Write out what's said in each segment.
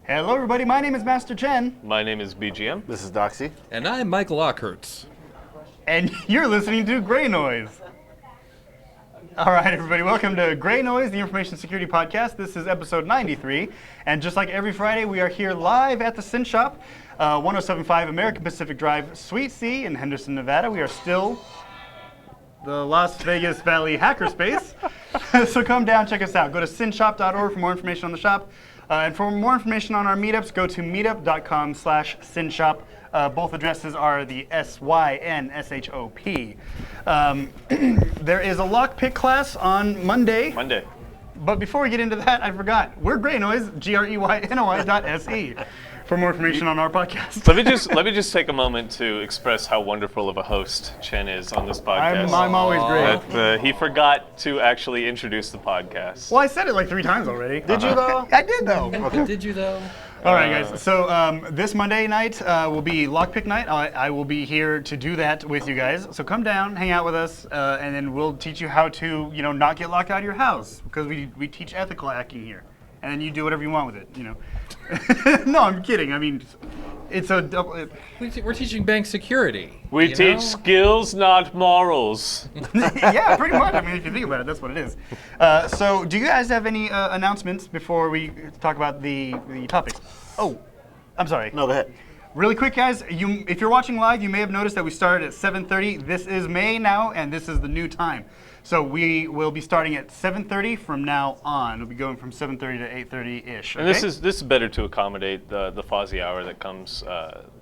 Hello, everybody. My name is Master Chen. My name is BGM. This is Doxy. And I'm Michael Lockhurst. And you're listening to Grey Noise. All right, everybody. Welcome to Grey Noise, the Information Security Podcast. This is episode 93. And just like every Friday, we are here live at the Sin Shop, 1075 American Pacific Drive, Suite C in Henderson, Nevada. We are still the Las Vegas Valley hackerspace. So come down, check us out. Go to sinshop.org for more information on the shop. And for more information on our meetups, go to meetup.com/sinshop. Both addresses are the SYNSHOP. There is a lockpick class on Monday. But before we get into that, I forgot. We're Grey Noise, GREYNOI.se. For more information on our podcast. Let me just take a moment to express how wonderful of a host Chen is on this podcast. I'm always great. That, he forgot to actually introduce the podcast. Well, I said it like 3 times already. Did you though? I did though. Okay. Did you though? All right, guys. So this Monday night will be lockpick night. I will be here to do that with you guys. So come down, hang out with us, and then we'll teach you how to, not get locked out of your house, because we teach ethical hacking here, and then you do whatever you want with it. No, I'm kidding. I mean, it's a double. We're teaching bank security. We teach skills, not morals. Yeah, pretty much. I mean, if you think about it, that's what it is. So, do you guys have any announcements before we talk about the topics? Oh, I'm sorry. No, go ahead. Really quick, guys. If you're watching live, you may have noticed that we started at 7:30. This is May now, and this is the new time. So we will be starting at 7:30 from now on. We'll be going from 7:30 to 8:30-ish. Okay? And this is better to accommodate the Fozzie hour that comes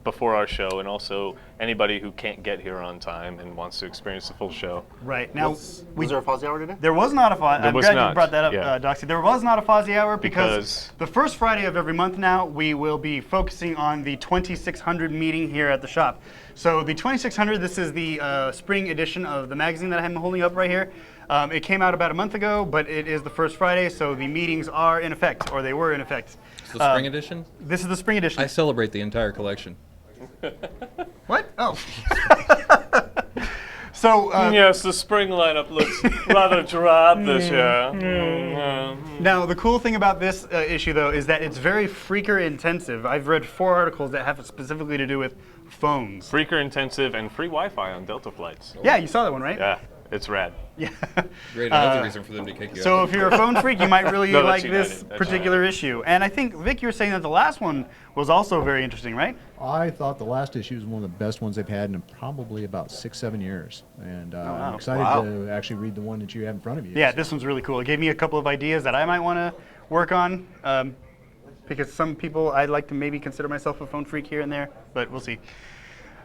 before our show, and also anybody who can't get here on time and wants to experience the full show. Right. Now, Was there a Fozzie hour today? there was not a Fozzie. I'm glad you brought that up, yeah. Doxy. There was not a Fozzie hour because the first Friday of every month now, we will be focusing on the 2600 meeting here at the shop. So the 2600, this is the spring edition of the magazine that I'm holding up right here. It came out about a month ago, but it is the first Friday, so the meetings are in effect, or they were in effect. It's the spring edition? This is the spring edition. I celebrate the entire collection. What? Oh. So yes, the spring lineup looks rather drab this year. now, the cool thing about this issue, though, is that it's very Freaker intensive. I've read 4 articles that have specifically to do with phones. Freaker intensive and free Wi-Fi on Delta flights. Yeah, you saw that one, right? Yeah, it's rad. Yeah. Great, another reason for them to kick you out. So if you're a phone freak, you might really No, like that's this United. That's particular issue. And I think, Vic, you were saying that the last one was also very interesting, right? I thought the last issue was one of the best ones they've had in probably about 6-7 years. And I'm excited to actually read the one that you have in front of you. Yeah, this one's really cool. It gave me a couple of ideas that I might want to work on. Because some people, I'd like to maybe consider myself a phone freak here and there, but we'll see.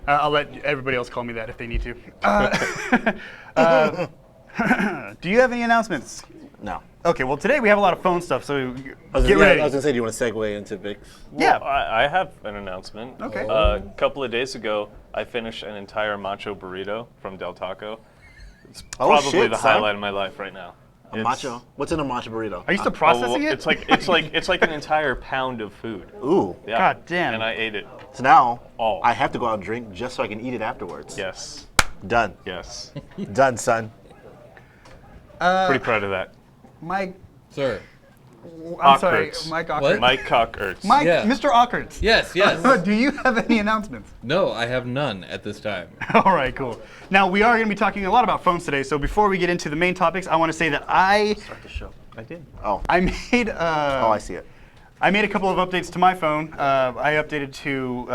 I'll let everybody else call me that if they need to. Do you have any announcements? No. Okay, well today we have a lot of phone stuff, so I was get ready. going to say, do you want to segue into Vic's? Yeah. I have an announcement. Okay. A couple of days ago, I finished an entire macho burrito from Del Taco. It's probably the highlight of my life right now. Macho? What's in a macho burrito? Are you still processing it? It's like an entire pound of food. Ooh. Yeah. God damn. And I ate it. So now, All. I have to go out and drink just so I can eat it afterwards. Yes. Done. Yes. Done, son. Pretty proud of that. Mike, Sir. I'm sorry, Ockert. Mike Ockert. What? Mike Cockerts. Mike, Yeah. Mr. Ockert. Yes. Do you have any announcements? No, I have none at this time. All right, cool. Now, we are going to be talking a lot about phones today, so before we get into the main topics, I want to say that Start the show. I did. Oh. I made I see it. I made a couple of updates to my phone. I updated to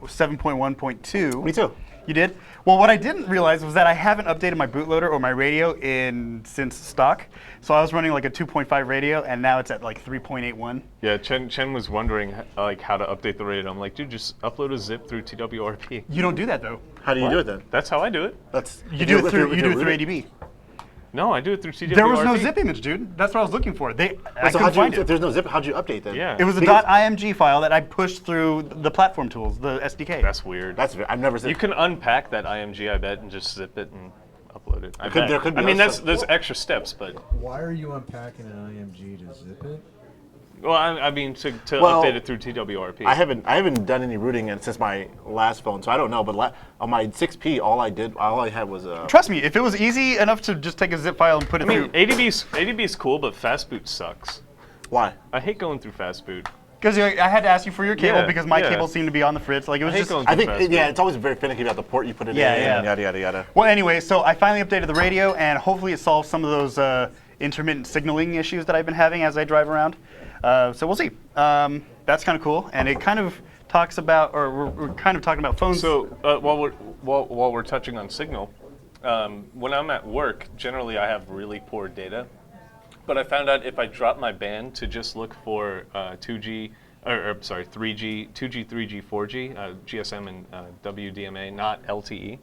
7.1.2. Me too. You did? Well, what I didn't realize was that I haven't updated my bootloader or my radio since stock. So I was running like a 2.5 radio, and now it's at like 3.81. Yeah, Chen was wondering how to update the radio. I'm like, dude, just upload a zip through TWRP. You don't do that though. How do you do it then? That's how I do it. You do it through ADB. No, I do it through TWRP. There was no zip image, dude. That's what I was looking for. I So couldn't find if it. there's no zip, how'd you update then? Yeah. It was a .img file that I pushed through the platform tools, the SDK. That's weird. I've never seen. You can unpack that IMG, I bet, and just zip it and upload it. There could be I mean, other stuff. there's extra steps, but Why are you unpacking an IMG to zip it? well, I mean to update it through TWRP. I haven't done any rooting since my last phone, so I don't know. But on my 6P, all I had was a. Trust me, if it was easy enough to just take a zip file and put it I mean, through. ADB's cool, but fastboot sucks. Why? I hate going through fastboot. Because I had to ask you for your cable Yeah, because my yeah. cable seemed to be on the fritz. Like it was I hate just. going I think, fast, yeah, but- it's always very finicky about the port you put it Yeah, in yeah. and yada, yada, yada. Well, anyway, so I finally updated the radio, and hopefully it solves some of those intermittent signaling issues that I've been having as I drive around. So we'll see. That's kind of cool, and it kind of talks about, or we're kind of talking about phones. So while we're touching on signal, when I'm at work, generally I have really poor data. But I found out if I drop my band to just look for 2G, or sorry, 3G, 2G, 3G, 4G, GSM and WDMA, not LTE,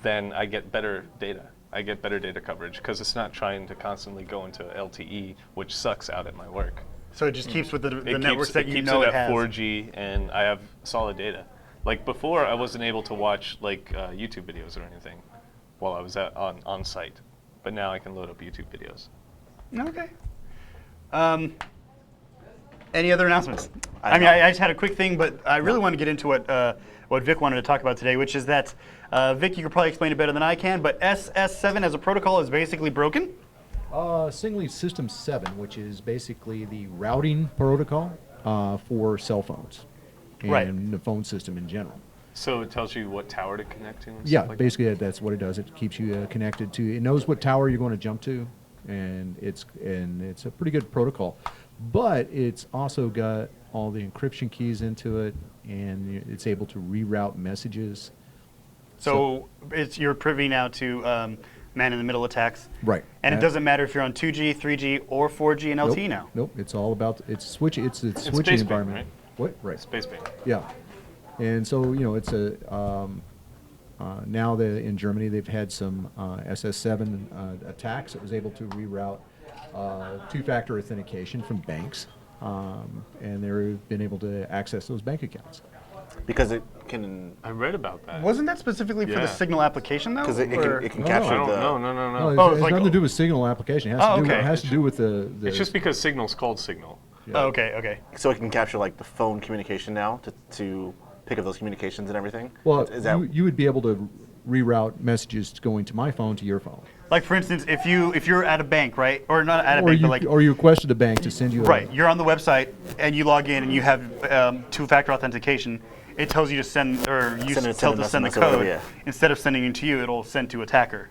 then I get better data. I get better data coverage because it's not trying to constantly go into LTE, which sucks out at my work. So it just keeps with the It networks keeps, that it you keeps know it it at has. 4G, and I have solid data. Like before, I wasn't able to watch like YouTube videos or anything while I was on site, but now I can load up YouTube videos. Okay. Any other announcements? I mean, know. I just had a quick thing, but I really want to get into what Vic wanted to talk about today, which is that, Vic, you could probably explain it better than I can, but SS7 as a protocol is basically broken. Singly System 7, which is basically the routing protocol for cell phones and Right. the phone system in general. So it tells you what tower to connect to. And Yeah, stuff like basically that's what it does. It keeps you connected to. It knows what tower you're going to jump to, and it's a pretty good protocol. But it's also got all the encryption keys into it, and it's able to reroute messages. So you're privy now to man-in-the-middle attacks. Right. And it doesn't matter if you're on 2G, 3G, or 4G and LTE now. Nope. It's all about it's switching It's switching baseband, environment. right? What? Right. Space band. Yeah, and so it's a now in Germany they've had some SS7 attacks. It was able to reroute two-factor authentication from banks, and they've been able to access those bank accounts. Because it can, I read about that. Wasn't that specifically for the Yeah. Signal application, though? because it Or- can No, capture I don't the. know. No. No, Oh, it it's has like- nothing to do with Signal application. It has, Oh, to, do, okay. it has to do with the It's just because Signal's called Signal. Oh, okay. So it can capture like the phone communication now to pick up those communications and everything. well, is that you would be able to reroute messages going to my phone to your phone. Like, for instance, if you're at a bank, right? Or not at a Or bank, you, but like... or you requested a bank to send you Right, you're on the website and you log in and you have two-factor authentication. It tells you to send, or you Send it- tell send to an send the SMS or whatever, code. yeah. Instead of sending it to you, it'll send to attacker.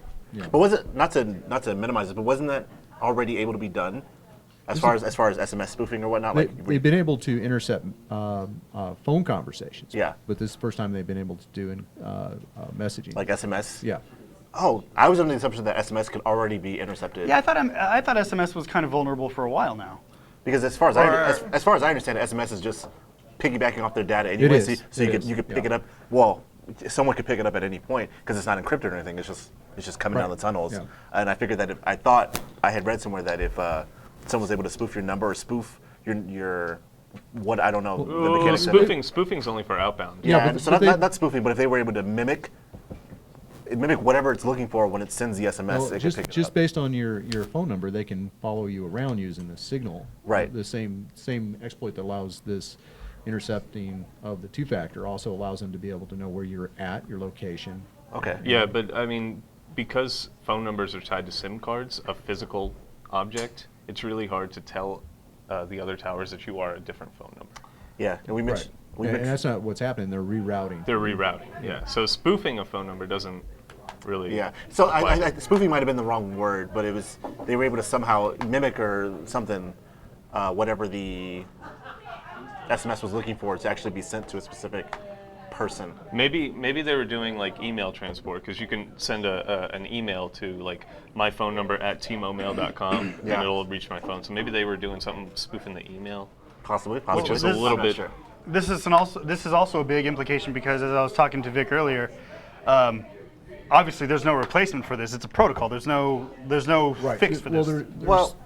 But was it not to minimize it? But wasn't that already able to be done, as far as SMS spoofing or whatnot? They've been able to intercept phone conversations. Yeah. But this is the first time they've been able to do messaging. like SMS. Yeah. Oh, I was under the assumption that SMS could already be intercepted. Yeah, I thought SMS was kind of vulnerable for a while now. Because as far as as far as I understand it, SMS is just piggybacking off their data anyway. is. So It you is, could pick yeah. it up. Well, someone could pick it up at any point because it's not encrypted or anything. It's just coming down Right. the tunnels. Yeah. And I figured that I thought I had read somewhere that if someone was able to spoof your number or spoof your what I don't know the Well, mechanics of it. spoofing's only for outbound. Yeah, So but not spoofing, but if they were able to mimic whatever it's looking for when it sends the SMS, Well, it could pick it just up. based on your phone number, they can follow you around using the signal. Right. The same exploit that allows this intercepting of the two-factor also allows them to be able to know where you're at, your location. Okay. Yeah, but I mean, because phone numbers are tied to SIM cards, a physical object, it's really hard to tell the other towers that you are a different phone number. Yeah, and we Right. mentioned. And that's not what's happening. They're rerouting. They're rerouting, yeah. So spoofing a phone number doesn't really. Yeah. So apply. spoofing might have been the wrong word, but they were able to somehow mimic or something, whatever the SMS was looking for to actually be sent to a specific person. Maybe they were doing like email transport because you can send an email to like my phone number at tmomail.com Yeah. and it'll reach my phone. So maybe they were doing something spoofing the email. Possibly. Which is a this- little I'm not bit. sure. This is also a big implication because as I was talking to Vic earlier, obviously there's no replacement for this. It's a protocol. There's no fix for well,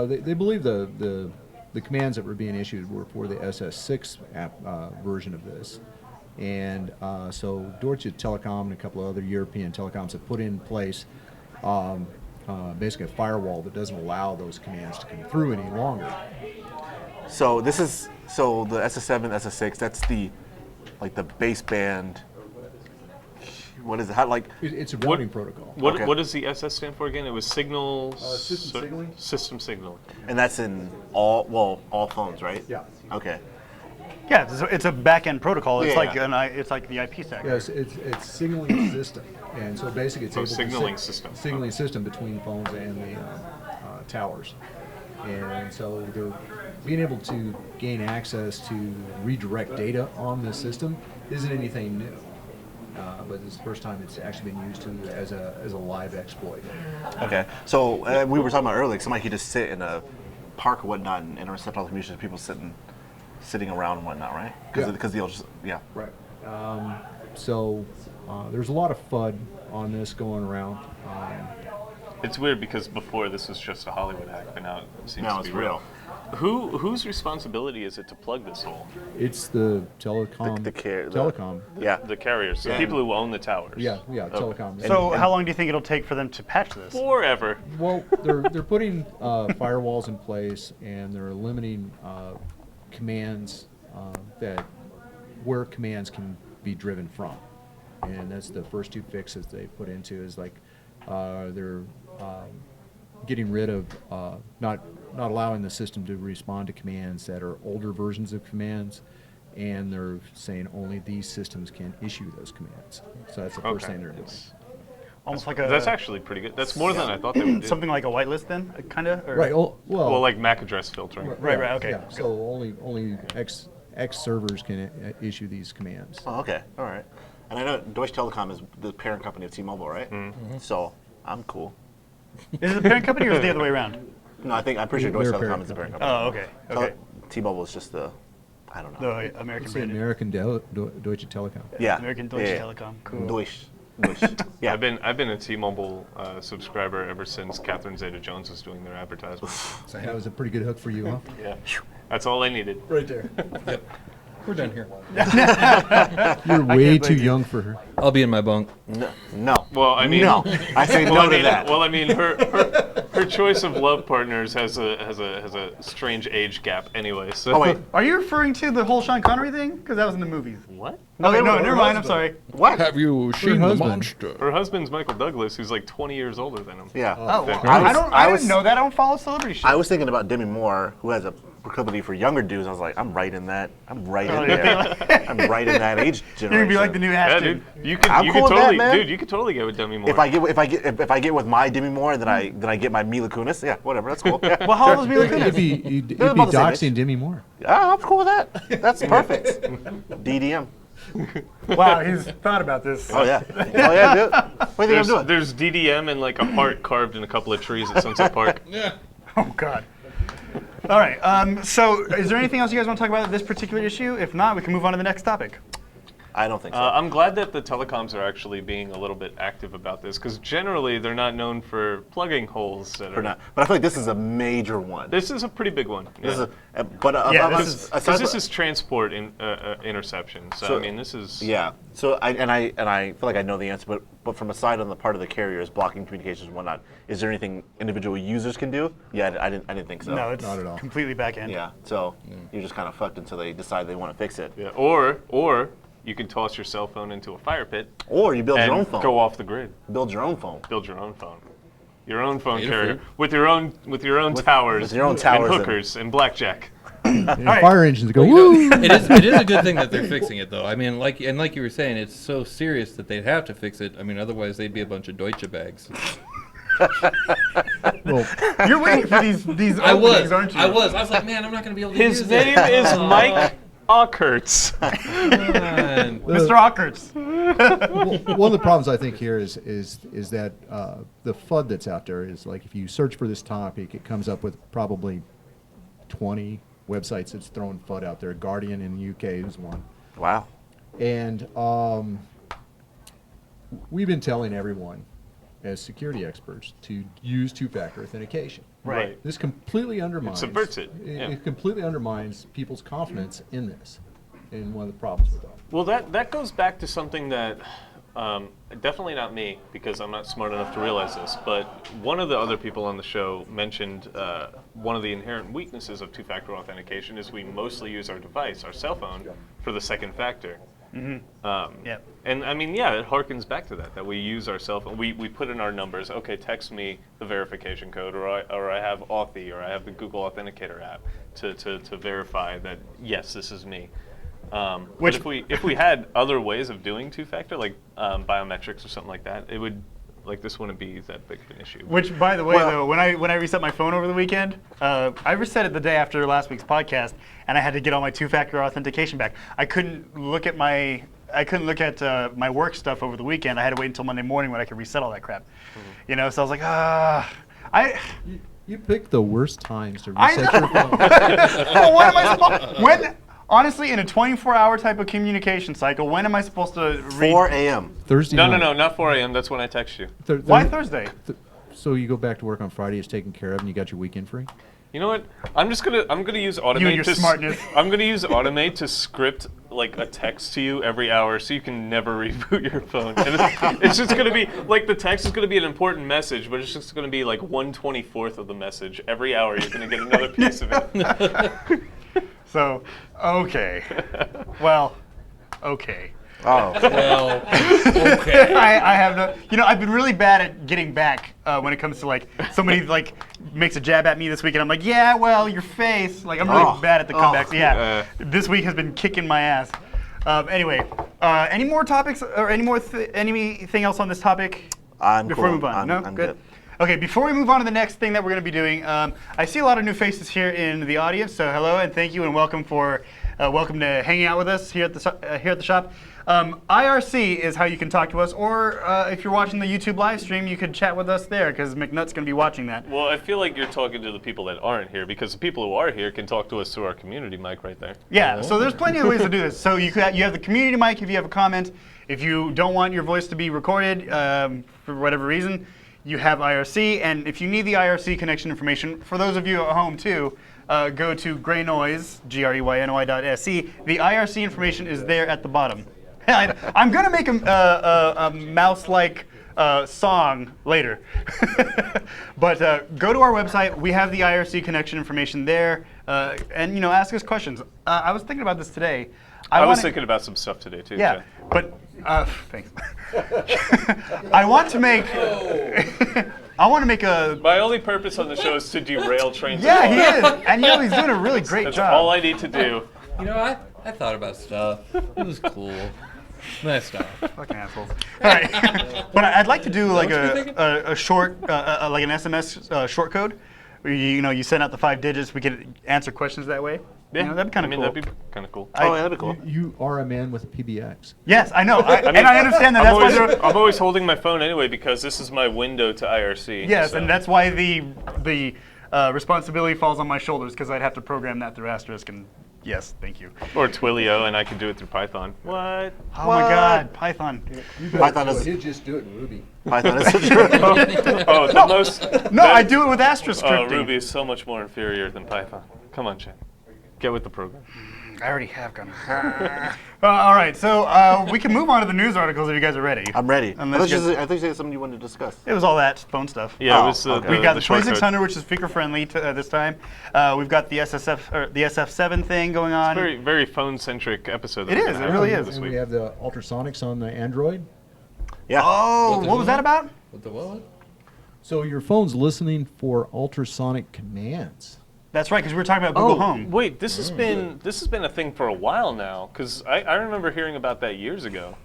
this. they believe the commands that were being issued were for the SS6 version of this. And so Deutsche Telekom and a couple of other European telecoms have put in place basically a firewall that doesn't allow those commands to come through any longer. So the SS7, SS6. That's the baseband. What is it? How like? It's a routing protocol. Okay. What does the SS stand for again? It was signal. System signaling. System signaling. And that's in all phones, right? Yeah. Okay. Yeah, it's a back-end protocol. It's Yeah. like it's like the IP stack. Yes, it's signaling system, and so basically it's able signaling to system. signaling system between phones and the towers, and so they're being able to gain access to redirect data on the system isn't anything new, but it's the first time it's actually been used as a live exploit. Okay. So we were talking about earlier. Somebody could just sit in a park or whatnot and intercept all the communications of people sitting around and whatnot, right? Because they'll just Right. So there's a lot of FUD on this going around. It's weird because before this was just a Hollywood hack, but now it seems now to it's be real. Whose responsibility is it to plug this hole? It's the telecom. Telecom. Yeah. The carriers, the Yeah. people who own the towers. Yeah, telecom. So how long do you think it'll take for them to patch this? Forever. Well, they're putting firewalls in place, and they're limiting commands where commands can be driven from, and that's the first two fixes they put into is like they're getting rid of not allowing the system to respond to commands that are older versions of commands, and they're saying only these systems can issue those commands. So that's the first thing they're doing. Almost like That's actually pretty good. That's more than I thought they would do. something like a whitelist then, kind of. Right. Well, like MAC address filtering. Right, okay. Yeah, so only X servers can issue these commands. Oh, okay. All right. And I know Deutsche Telekom is the parent company of T-Mobile, right? Mm-hmm. So I'm cool. Is it the parent company or is it the other way around? No, I'm pretty sure They're Deutsche Telekom parent is the parent company. Oh, okay. Okay. T-Mobile is just the, I don't know. The American It's the branded. American Deutsche Telekom. Yeah. American Deutsche Telekom. Cool. Deutsche. Yeah. I've been a T-Mobile subscriber ever since Catherine Zeta-Jones was doing their advertisement. So that was a pretty good hook for you, huh? Yeah, that's all I needed. Right there. Yep. We're done here. You're way too believe you. young for her. I'll be in my bunk. No. Well, I mean, no. I say no to that. Well, I mean, her choice of love partners has a strange age gap anyway. So. Oh wait. Are you referring to the whole Sean Connery thing? Because that was in the movies. What? Oh, wait, no, her never mind. I'm husband. sorry. What? Have you seen the husband. monster? Her husband's Michael Douglas, who's like 20 years older than him. Yeah. Oh, Then- I didn't know that. I don't follow celebrity shit. I was thinking about Demi Moore, who has a proclivity for younger dudes. I was like, I'm right in that. I'm right in there. I'm right in that age generation. You're gonna be like the new Yeah, hashtag. dude. You I'm could cool with that, totally, man. dude. You could totally get with Demi Moore. If I get with my Demi Moore, then I get my Mila Kunis. Yeah, whatever. That's cool. Yeah. Well, how old is Mila It'd Kunis? be, you'd be about the same age. doxing Demi Moore. I'm cool with that. That's perfect. DDM. Wow, he's thought about this. Oh yeah. Oh yeah, dude. What do you think I'm doing? There's DDM and like a heart carved in a couple of trees at Sunset Park. Yeah. Oh God. All right. So, is there anything else you guys want to talk about this particular issue? If not, we can move on to the next topic. I don't think so. I'm glad that the telecoms are actually being a little bit active about this, because generally they're not known for plugging holes that Or not. But I feel like this is a major one. This is a pretty big one. This yeah. is a, but Yeah, about- this is- aside Because this from- is transport interception. So I mean, this is Yeah. So I feel like I know the answer, but from aside on the part of the carriers blocking communications and whatnot, is there anything individual users can do? Yeah, I didn't think so. No, it's Not at all. completely back end. Yeah. So you're just kind of fucked until they decide they want to fix it. Yeah. Or you can toss your cell phone into a fire pit Or you build and your own phone. go off the grid. Build your own phone. Build your own phone. Your own phone Made of carrier food. with your own towers, with your own towers and and- hookers and blackjack. And right. fire engines go, woo! It is a good thing that they're fixing it, though. I mean, like you were saying, it's so serious that they'd have to fix it. I mean, otherwise they'd be a bunch of Deutsche bags. Well, You're waiting for these I openings, was. aren't you? I was like, man, I'm not going to be able to His use name it. is Mike Ockerts. Man. Mr. Ockerts. one of the problems I think here is that the FUD that's out there is like if you search for this topic, it comes up with probably 20 websites that's throwing FUD out there. Guardian in the UK is one. Wow. And we've been telling everyone as security experts to use two-factor authentication. Right. This completely undermines. subverts it, yeah. It completely undermines people's confidence in this, and one of the problems with that. Well, that goes back to something that definitely not me, because I'm not smart enough to realize this, but one of the other people on the show mentioned one of the inherent weaknesses of two-factor authentication is we mostly use our device, our cell phone, for the second factor. Yep. And I mean, yeah, it harkens back to that we use our cell phone. We put in our numbers. Okay, text me the verification code, or I have Authy, or I have the Google Authenticator app to verify that yes, this is me. But if we had other ways of doing two-factor, like biometrics or something like that, it would. Like this wouldn't be that big of an issue. Which, by the way, though, when I reset my phone over the weekend, I reset it the day after last week's podcast, and I had to get all my two-factor authentication back. I couldn't look at my work stuff over the weekend. I had to wait until Monday morning when I could reset all that crap. You know, so I was like, You picked the worst times to reset your phone. Well, when am I supposed? Honestly, in a 24-hour type of communication cycle, when am I supposed to read? 4 a.m. Thursday No, night. not 4 a.m. That's when I text you. Why Thursday? So you go back to work on Friday, it's taken care of, and you got your weekend free? You know what? I'm gonna use Automate. You and your smartness. I'm gonna use Automate to script like a text to you every hour, so you can never reboot your phone. And it's just gonna be like the text is gonna be an important message, but it's just gonna be like 1/24th of the message every hour. You're gonna get another piece of it. So, okay. Well, okay. Oh. Well, okay. I have no. You know, I've been really bad at getting back when it comes to like somebody like makes a jab at me this week, and I'm like, yeah, well, your face. Like I'm really bad at the comebacks. Yeah, this week has been kicking my ass. Anyway, any more topics or anything else on this topic? Before we move on, I'm good. Okay, before we move on to the next thing that we're going to be doing, I see a lot of new faces here in the audience. So hello and thank you and welcome to hanging out with us here at the shop. IRC is how you can talk to us, or if you're watching the YouTube live stream, you could chat with us there because McNutt's going to be watching that. Well, I feel like you're talking to the people that aren't here because the people who are here can talk to us through our community mic right there. Yeah, so there's plenty of ways to do this. So you have the community mic if you have a comment. If you don't want your voice to be recorded for whatever reason, you have IRC. And if you need the IRC connection information, for those of you at home too, go to GREYNOISE, GREYNOI.se. The IRC information is there at the bottom. I'm going to make a mouse-like song later. But go to our website. We have the IRC connection information there. And, ask us questions. I was thinking about this today. I was thinking about some stuff today, too. Yeah, but thanks. I want to make a... My only purpose on the show is to derail trains. Yeah, he is. And he's doing a really great That's job. all I need to do. You know, I thought about stuff. It was cool. Nice stuff. Fucking assholes. All right. But I'd like to do like a short, like an SMS short code where you send out the 5 digits. We could answer questions that way. Yeah, that'd be kind of cool. That'd be kind of cool. That'd be cool. You are a man with a PBX. Yes, I know. And I understand that. I'm always holding my phone anyway because this is my window to IRC. Yes, so. and that's why the responsibility falls on my shoulders because I'd have to program that through Asterisk and. Yes, thank you. Or Twilio, and I can do it through Python. What? Oh my God, Python. Python is. He'd just do it in Ruby. Python is true. The most. No, I do it with Asterisk scripting. Ruby is so much more inferior than Python. Come on, Chen. Get with the program. I already have gone. All right, so we can move on to the news articles if you guys are ready. I'm ready. I Unless thought you had something you wanted to discuss. It was all that phone stuff. Yeah, Oh, it was okay. We got the short code. 2600, which is speaker friendly this time. We've got the SF7 thing going on. Very, very phone-centric episode. It is, it really is. This And week. we have the ultrasonics on the Android. Yeah. Oh, What the what was that about? What the what? So your phone's listening for ultrasonic commands. That's right, because we were talking about Google Home. Wait, this has been a thing for a while now. Because I remember hearing about that years ago.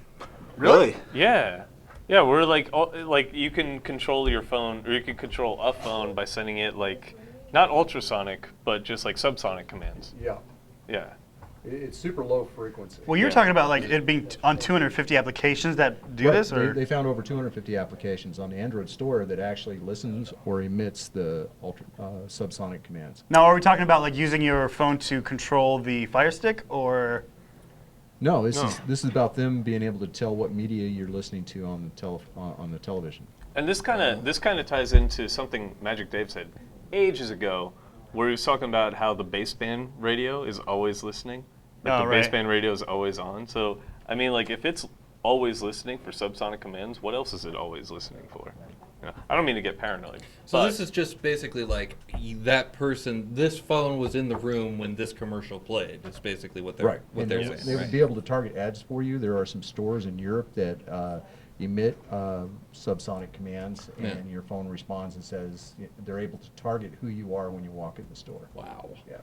Really? Yeah. Yeah, we're like you can control your phone, or you can control a phone by sending it like not ultrasonic, but just like subsonic commands. Yeah. Yeah. It's super low frequency. Well, you're talking about like it being on 250 applications that do this, or They found over 250 applications on the Android store that actually listens or emits the subsonic commands. now are we talking about like using your phone to control the Fire Stick, or? No, this is about them being able to tell what media you're listening to on the television. And this kind of ties into something Magic Dave said ages ago, where he was talking about how the baseband radio is always listening. Like the baseband radio is always on. So, I mean, like if it's always listening for subsonic commands, what else is it always listening for? Yeah. I don't mean to get paranoid. So but this is just basically like that person. This phone was in the room when this commercial played. It's basically what they're And saying. they would Right. be able to target ads for you. There are some stores in Europe that emit subsonic commands, and Yeah. your phone responds and says they're able to target who you are when you walk in the store. Wow, Yeah.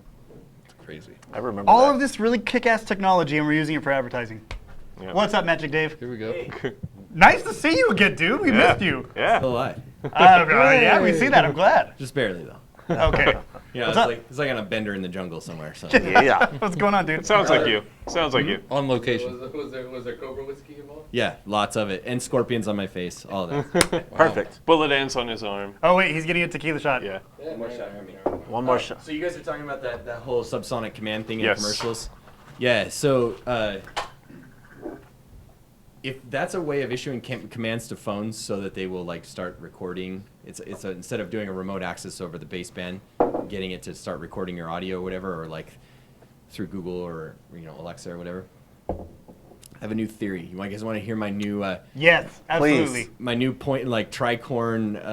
it's crazy. I remember All that. of this really kick-ass technology, and we're using it for advertising. Yeah. What's up, Magic Dave? Here we go. Nice to see you again, dude. We missed you. Yeah. Still alive. Yeah, we see that. I'm glad. Just barely though. Okay. Yeah, What's it's up? like on a bender in the jungle somewhere. So. Yeah. What's going on, dude? Sounds like you. Sounds like you. On location. Was there Cobra whiskey involved? Yeah, lots of it, and scorpions on my face, all of that. Perfect. Bullet ants on his arm. Oh wait, he's getting a tequila shot. Yeah. Yeah, more shot, One more shot. So you guys are talking about that whole subsonic command thing in Yes. commercials? Yeah. So if that's a way of issuing commands to phones so that they will like start recording, instead of doing a remote access over the baseband, getting it to start recording your audio or whatever, or like through Google or Alexa or whatever. I have a new theory. You guys want to hear my new Yes, absolutely. point like tricorn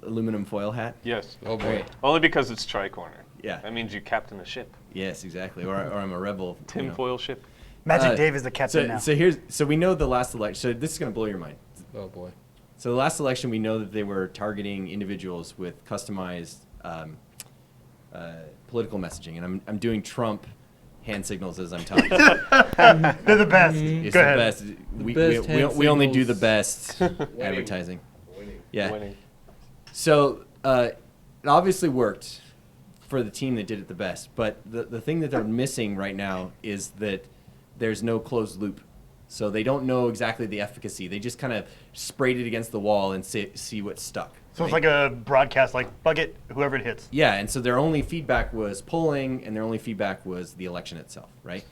aluminum foil hat? Yes. Oh boy. Only because it's tricorner. Yeah. That means you captain a ship. Yes, exactly. Or I'm a rebel. Tinfoil ship. Magic Dave is the captain now. So we know the last election. So this is going to blow your mind. Oh boy. So the last election, we know that they were targeting individuals with customized political messaging, and I'm doing Trump hand signals as I'm telling you. They're the best. It's Go the ahead. best. We, best we, hand we only do signals. the best advertising. Winning. Yeah. Winning. So it obviously worked for the team that did it the best. But the thing that they're missing right now is that there's no closed loop. So they don't know exactly the efficacy. They just kind of sprayed it against the wall and see what stuck. So it's like a broadcast, like bug it, whoever it hits. Yeah, and so their only feedback was polling, and their only feedback was the election itself, right?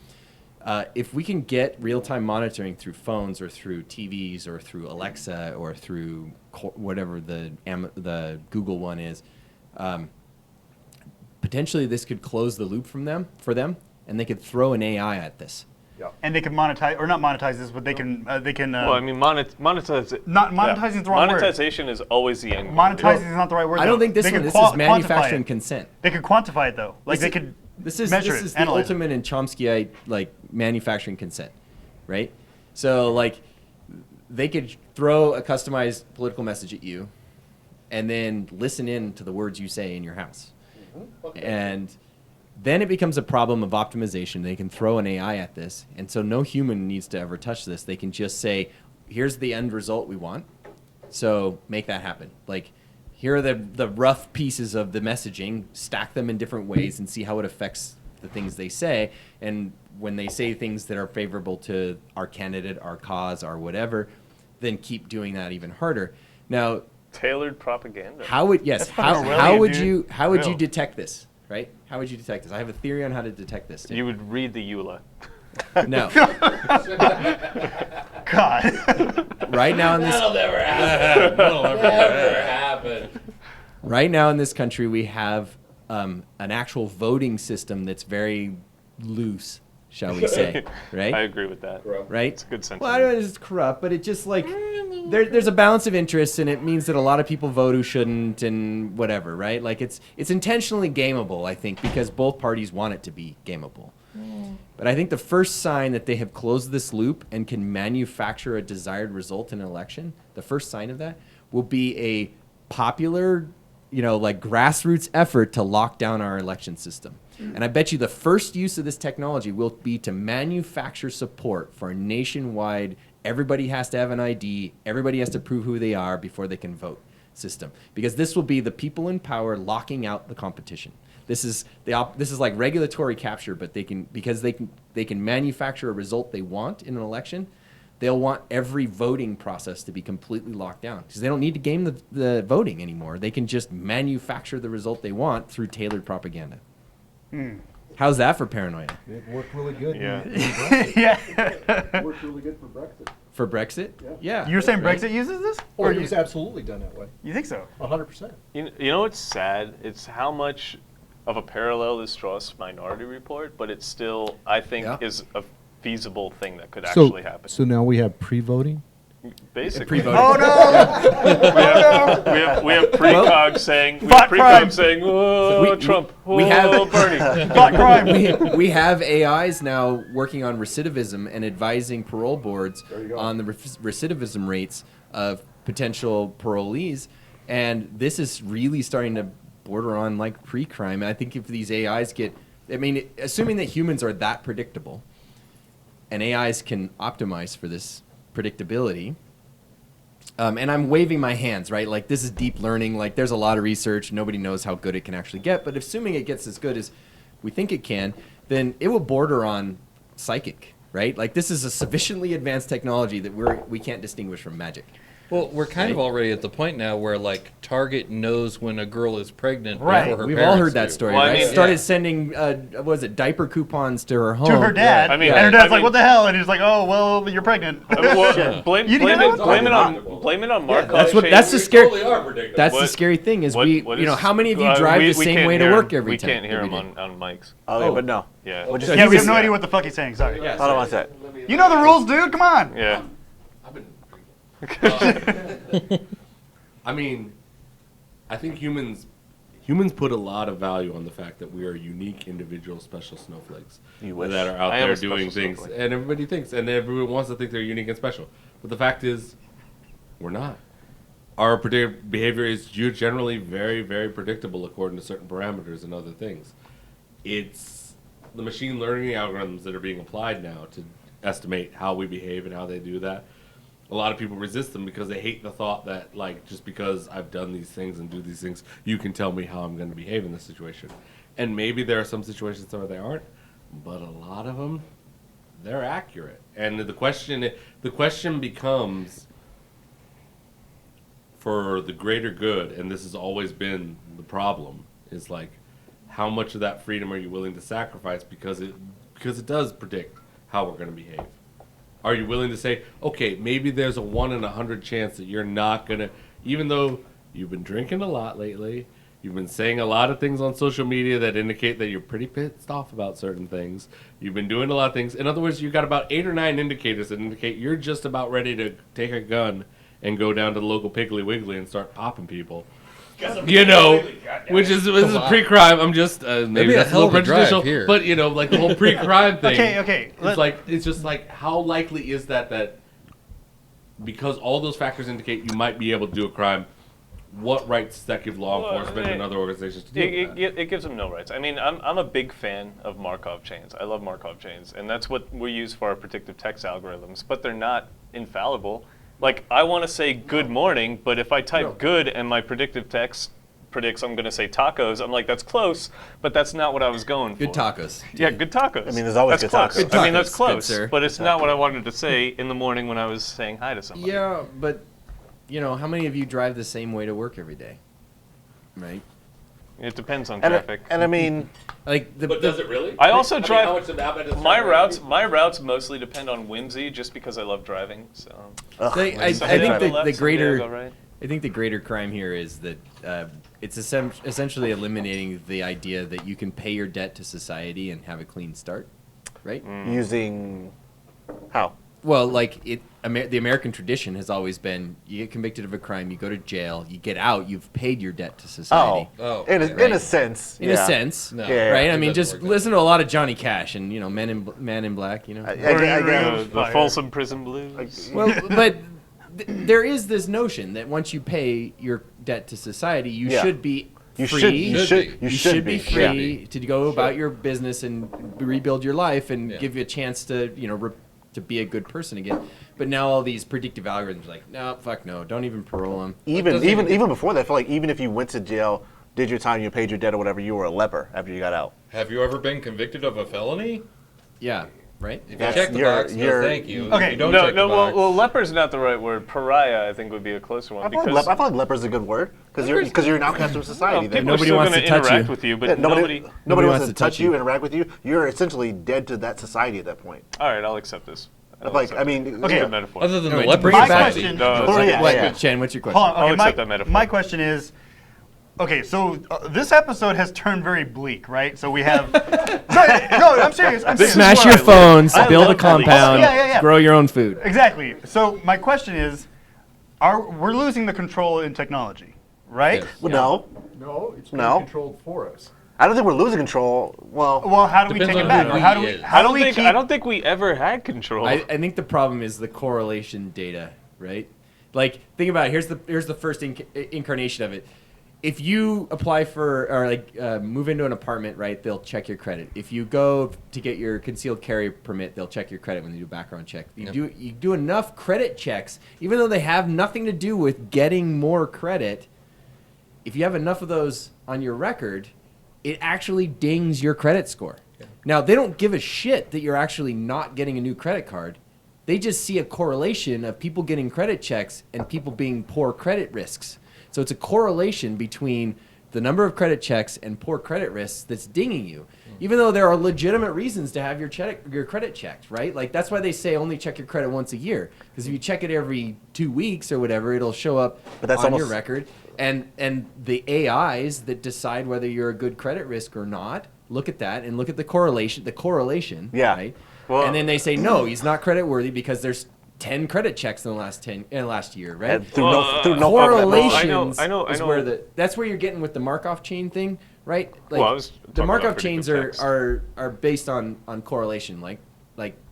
If we can get real-time monitoring through phones or through TVs or through Alexa or through whatever the Google one is, potentially this could close the loop for them, and they could throw an AI at this. And they can monetize, or not monetize this, but they can. Well, I mean, monetization. Not monetizing is the wrong word. Monetization is always the end. goal. Monetizing is not the right word. I don't though. think this They one. could This is manufacturing quantify it. consent. They could quantify it though. Like This they is- could This is measure this it, is the analyze it. ultimate in Chomskyite like manufacturing consent, right? So like they could throw a customized political message at you, and then listen in to the words you say in your house, and then it becomes a problem of optimization. They can throw an AI at this, and so no human needs to ever touch this. They can just say, "Here's the end result we want, so make that happen." Like, here are the rough pieces of the messaging, stack them in different ways and see how it affects the things they say. And when they say things that are favorable to our candidate, our cause, our whatever, then keep doing that even harder. Now, Tailored propaganda. how would That's fucking Orwellian, how would you Real. detect this, right? How would you detect this? I have a theory on how to detect this. Too. You would read the EULA. No. God. Right now in this That'll never happen. That'll never Never happen. right now in this country we have an actual voting system that's very loose, shall we say, right? I agree with that. Right? It's a good sentiment. Well, I don't know if it's corrupt, but it just like there's a balance of interests, and it means that a lot of people vote who shouldn't, and whatever, right? Like it's intentionally gameable, I think, because both parties want it to be gameable. But I think the first sign that they have closed this loop and can manufacture a desired result in an election, the first sign of that will be a popular, like grassroots effort to lock down our election system. And I bet you the first use of this technology will be to manufacture support for a nationwide, everybody has to have an ID, everybody has to prove who they are before they can vote system. Because this will be the people in power locking out the competition. This is like regulatory capture, but because they can manufacture a result they want in an election. They'll want every voting process to be completely locked down because they don't need to game the voting anymore. They can just manufacture the result they want through tailored propaganda. How's that for paranoia? It worked really good. Yeah. Yeah. It worked really good for Brexit. For Brexit? Yeah. You're saying right? Brexit uses this? Or it you, was absolutely done that way. you think so? 100%. You know what's sad? It's how much of a parallel this draws to Minority Report, but it still, I think, Yeah. is a feasible thing that could actually happen. So now we have pre-voting Basically. Pre-voting. Oh no! We have precog saying, Thought crime. oh, Trump, oh, we have- Bernie. Thought crime. We have AIs now working on recidivism and advising parole boards on the recidivism rates of potential parolees, and this is really starting to border on like pre-crime. And I think if these AIs assuming that humans are that predictable, and AIs can optimize for this predictability. And I'm waving my hands, right? Like, this is deep learning. Like, there's a lot of research. Nobody knows how good it can actually get. But assuming it gets as good as we think it can, then it will border on psychic, right? Like, this is a sufficiently advanced technology that we can't distinguish from magic. Well, we're kind of already at the point now where like Target knows when a girl is pregnant Right. before her We've all parents heard that do. story, Well, I right? mean, Started yeah. sending, what was it, diaper coupons to her home. To her dad. I mean, and her dad's I like, mean- "What the hell?" And he's like, "Oh, well, you're pregnant." Blame You didn't it know? on Markov That's what. chains. That's the They scary. totally are predictable. That's the What- scary thing is What you know, is- how many of you drive we the same can't way to hear work him. every We time? can't hear every him day? on mics. Okay, but no. Yeah. We'll just Yeah, we have use no it. idea what the fuck he's saying. Sorry. Hold on one sec. You know the rules, dude. Come on. Yeah. I've been. I mean, I think humans put a lot of value on the fact that we are unique, individual, special snowflakes You wish. that are out I am there a special doing things, snowflake. and everybody thinks, and everyone wants to think they're unique and special. But the fact is, we're not. Our behavior is generally very, very predictable according to certain parameters and other things. It's the machine learning algorithms that are being applied now to estimate how we behave and how they do that. A lot of people resist them because they hate the thought that, like, just because I've done these things and do these things, you can tell me how I'm going to behave in this situation. And maybe there are some situations where they aren't, but a lot of them, they're accurate. And the question becomes, for the greater good, and this has always been the problem, is like, how much of that freedom are you willing to sacrifice because it does predict how we're going to behave? Are you willing to say, okay, maybe there's a 1 in 100 chance that you're not going to, even though you've been drinking a lot lately, you've been saying a lot of things on social media that indicate that you're pretty pissed off about certain things, you've been doing a lot of things. In other words, you've got about 8 or 9 indicators that indicate you're just about ready to take a gun and go down to the local Piggly Wiggly and start popping people. You know, which is pre-crime. I'm just maybe be a that's a hell little of a drive prejudicial, here. but you know, like the whole pre-crime thing. Okay. It's just like how likely is that because all those factors indicate you might be able to do a crime, what rights does that give law enforcement and other organizations to do that? It gives them no rights. I mean, I'm a big fan of Markov chains. I love Markov chains, and that's what we use for our predictive text algorithms. But they're not infallible. Like, I want to say good morning, but if I type good and my predictive text predicts I'm going to say tacos, I'm like, that's close, but that's not what I was going for. Good tacos. Yeah, good tacos. I mean, there's always that's good close. tacos. Good I mean, that's tacos, close, good sir. but it's not what I wanted to say in the morning when I was saying hi to somebody. Yeah, but you know, how many of you drive the same way to work every day? Right? It depends on And, traffic. I mean, Like But does it really? I also drive. how much of that is My traffic? routes mostly depend on whimsy, just because I love driving. So I Someday think I'll go the left, someday I'll greater go right. I think the greater crime here is that it's essentially eliminating the idea that you can pay your debt to society and have a clean start, right? using how? Well, like the American tradition has always been: you get convicted of a crime, you go to jail, you get out, you've paid your debt to society. Oh, in right. a sense. In yeah. a sense, No. Yeah, right? it I mean, doesn't just work that listen to a lot of Johnny Cash and Man in Black, you know. I guess. The Folsom Prison Blues. Well, but there is this notion that once you pay your debt to society, you Yeah. should be You free. should. You Should should. be. You You should be be free to go about your business and rebuild your life and Yeah. give you a chance to, to be a good person again. But now all these predictive algorithms are like, no, fuck no, don't even parole them. Even before that, I feel like even if you went to jail, did your time, you paid your debt or whatever, you were a leper after you got out. Have you ever been convicted of a felony? Yeah, right? If you That's- check the you're- box, no you're- thank you. Okay. If you don't No, check no. the box, Well, leper's not the right word. Pariah, I think, would be a closer one I feel because like leper is a good word because you're an outcast of society. then. people Nobody are still wants going to to touch interact you. with you, but Yeah, nobody. nobody wants to touch you, interact with you. You're essentially dead to that society at that point. All right, I'll accept this. Like, I mean, Okay. yeah. Good metaphor. other than Anyway, the to leper bring it back- society. No, Oh, yeah, What, yeah. Chen, what's your question? Hold on. I'll Okay, accept that metaphor. my question is, Okay, so this episode has turned very bleak, right? So we have. No, I'm serious. I'm serious. Smash your phones, I build a love compound, Yeah. grow your own food. Exactly. So my question is, we're losing the control in technology, right? Yes. Well, no. No, it's No. controlled for us. I don't think we're losing control. Well, Well, how do we Depends take it on back? who Or we how do we? is. How do we keep? I don't think we ever had control. I think the problem is the correlation data, right? Like, think about it. Here's the first incarnation of it. If you apply for or move into an apartment, right? They'll check your credit. If you go to get your concealed carry permit, they'll check your credit when they do a background check. You do enough credit checks, even though they have nothing to do with getting more credit. If you have enough of those on your record, it actually dings your credit score. Yeah. Now, they don't give a shit that you're actually not getting a new credit card. They just see a correlation of people getting credit checks and people being poor credit risks. So it's a correlation between the number of credit checks and poor credit risks that's dinging you, even though there are legitimate reasons to have your credit checked, right? Like, that's why they say only check your credit once a year, because if you check it every 2 weeks or whatever, it'll show up on your record. And the AIs that decide whether you're a good credit risk or not look at that and look at the correlation, Yeah. right? Well- and then they say no, he's not credit worthy because there's 10 credit checks in the last year, right? and through no Correlations I know. is where that's where you're getting with the Markov chain thing, right? Like, Well, I was the talking Markov about chains predictive are based on correlation, like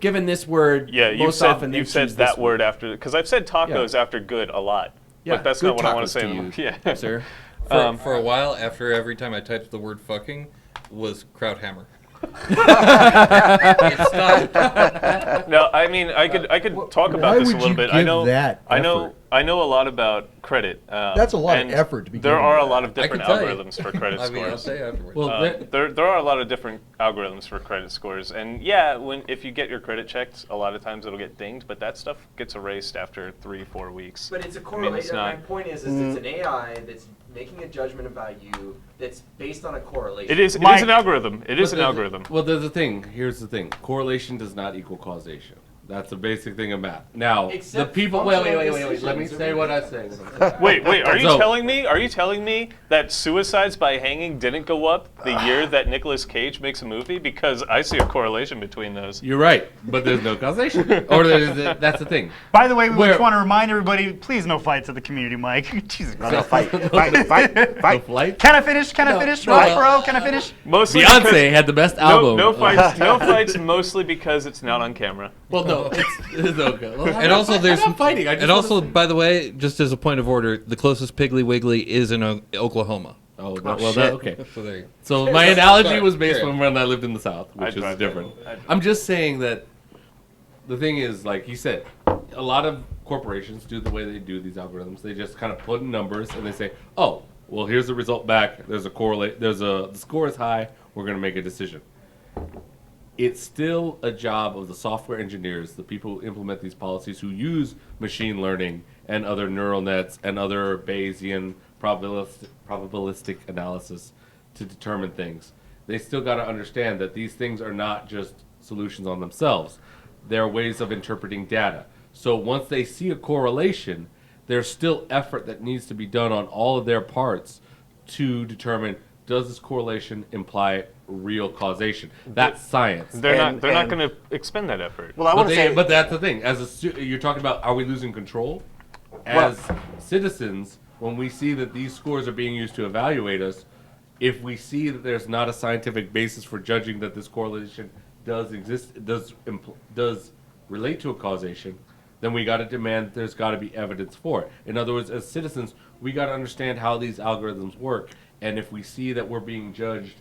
given this word. Yeah, you've often said, they choose this that word after, because I've said tacos after good a lot. Yeah, but that's good not what I want tacos to say. to you, Yeah. sir. For a while, after every time I typed the word fucking, was Krauthammer. It stopped. No, I mean I could talk about why this a would little you bit. give that effort? I know a lot about credit. That's a lot of and effort to be There giving are a that. lot of I different can tell you. algorithms for credit I mean, I'll scores. say afterwards. Well, There are a lot of different algorithms for credit scores, and yeah, if you get your credit checked, a lot of times it'll get dinged, but that stuff gets erased after 3-4 weeks. But it's a I mean, correlation. it's not- My point is it's an AI that's making a judgment about you that's based on a correlation. It is Mike- an algorithm. It is But an algorithm. Well, there's a thing. Here's the thing. Correlation does not equal causation. That's a basic thing of math. Now, Except the people. functional Wait. Let me decisions. say what I say. Wait, are you So- telling me? Are you telling me that suicides by hanging didn't go up the year that Nicolas Cage makes a movie? Because I see a correlation between those. You're right, but there's no causation. That's the thing. By the way, we Where- just want to remind everybody: please, no fights at the community, Mike. Jesus No, Christ. fight. Flight. Can I finish? Can I finish? Rock, bro, can I finish? Mostly Beyonce because- had the best album. No fights. No fights. Mostly because it's not on camera. Well, no, it's okay. Well, And also, there's I'm not fighting. I just and wanna also, say- by the way, just as a point of order, the closest Piggly Wiggly is in Oklahoma. Oh, no, well, shit. that, okay. So there you go. So my analogy Sorry, was based carry on when I lived in the South, I which is drive different. that. I'm just saying that the thing is, like you said, a lot of corporations do the way they do these algorithms. They just kind of put in numbers and they say, "Oh, well, here's the result back. There's a correlate. The score is high. We're going to make a decision." It's still a job of the software engineers, the people who implement these policies, who use machine learning and other neural nets and other Bayesian probabilistic analysis to determine things. They still got to understand that these things are not just solutions on themselves. They're ways of interpreting data. So once they see a correlation, there's still effort that needs to be done on all of their parts to determine, does this correlation imply real causation? That's science. They're And- not and- going to expend that effort. Well, I want to say, But that's the thing. You're talking about, are we losing control? As citizens, when we see that these scores are being used to evaluate us, if we see that there's not a scientific basis for judging that this correlation does exist, does relate to a causation, then we got to demand that there's got to be evidence for it. In other words, as citizens, we got to understand how these algorithms work, and if we see that we're being judged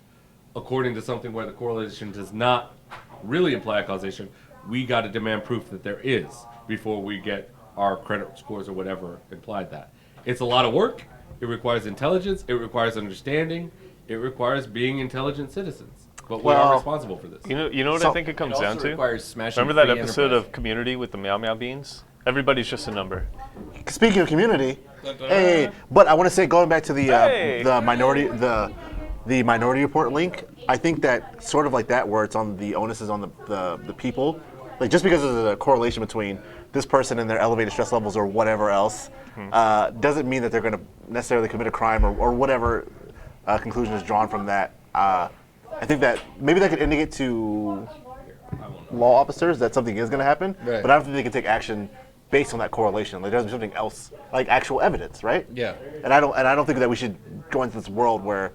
according to something where the correlation does not really imply a causation, we got to demand proof that there is before we get our credit scores or whatever implied that. It's a lot of work. It requires intelligence. It requires understanding. It requires being intelligent citizens. But we are Well, responsible for this. You know what So- I think it comes It down also to? requires smashing Remember that free episode enterprise. of Community with the Meow Meow Beans? Everybody's just a number. speaking of community, hey, but I want to say, going back to the Hey. the Minority Report link, I think that sort of like that, where it's on the onus is on the people, like just because of the correlation between this person and their elevated stress levels or whatever else doesn't mean that they're going to necessarily commit a crime or whatever conclusion is drawn from that. I think that maybe that could indicate to law officers that something is going to happen, Right. but I don't think they can take action based on that correlation. Like there has to be something else, like actual evidence, right? Yeah. And I don't think that we should go into this world where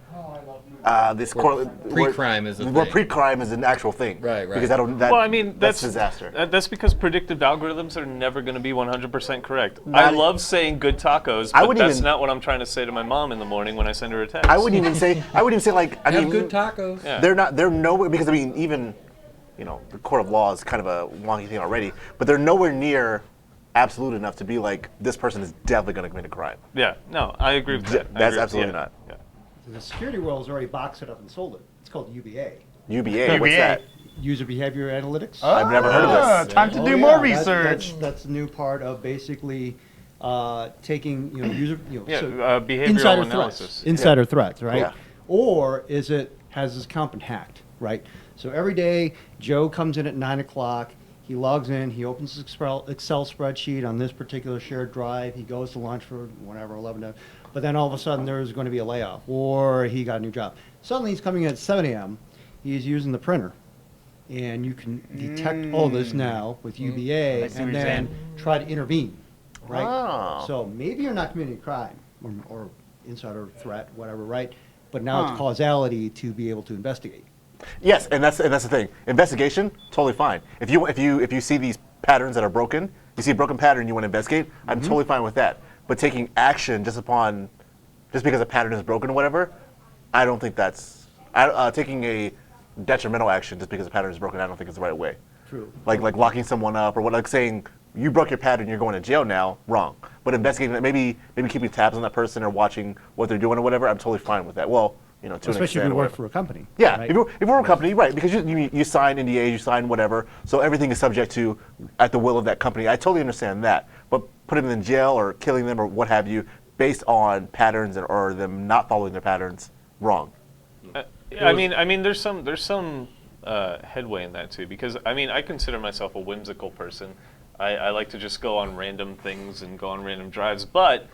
pre-crime is a where thing. pre-crime is an actual thing. Right. Because Well, I mean, that's disaster. That's because predictive algorithms are never going to be 100% correct. I Not- love saying good tacos, I but wouldn't that's even- not what I'm trying to say to my mom in the morning when I send her a text. I wouldn't even say like I Have mean good tacos. Yeah. they're nowhere because I mean even the court of law is kind of a wonky thing already, but they're nowhere near absolute enough to be like this person is definitely going to commit a crime. Yeah, no, I agree with that. I That's agree. absolutely Yeah, not. yeah. The security world has already boxed it up and sold it. It's called UBA. UBA, what's UBA. that? User Behavior Analytics. I've never heard of this. Time to Oh, do yeah, more that- research. That's a new part of basically taking user Yeah, so behavioral insider analysis. threats, insider threats, right? Yeah. Or has his account been hacked, right? So every day Joe comes in at 9 o'clock. He logs in. He opens his Excel spreadsheet on this particular shared drive. He goes to lunch for whatever 11 to, but then all of a sudden there's going to be a layoff, or he got a new job. Suddenly he's coming in at 7 a.m. He's using the printer. And you can detect all this now with UBA I see what and you're then saying. try to intervene, right? Oh. So maybe you're not committing a crime or insider threat, whatever, right? But now Huh. it's causality to be able to investigate. Yes, and that's the thing. Investigation, totally fine. If you see these patterns that are broken, you see a broken pattern, you want to investigate. I'm totally fine with that. But taking action just because a pattern is broken or whatever, I don't think that's taking a detrimental action just because a pattern is broken. I don't think is the right way. True. Like locking someone up or like saying you broke your pattern, you're going to jail now. Wrong. But investigating that, maybe keeping tabs on that person or watching what they're doing or whatever, I'm totally fine with that. Well, to an Especially if extent you or work whatever. for a company. Yeah, right? if we're a company, right, because you sign NDAs, you sign whatever, so everything is subject to at the will of that company. I totally understand that, but putting them in jail or killing them or what have you based on patterns or them not following their patterns, wrong. I mean, there's some headway in that too, because I mean, I consider myself a whimsical person. I like to just go on random things and go on random drives, but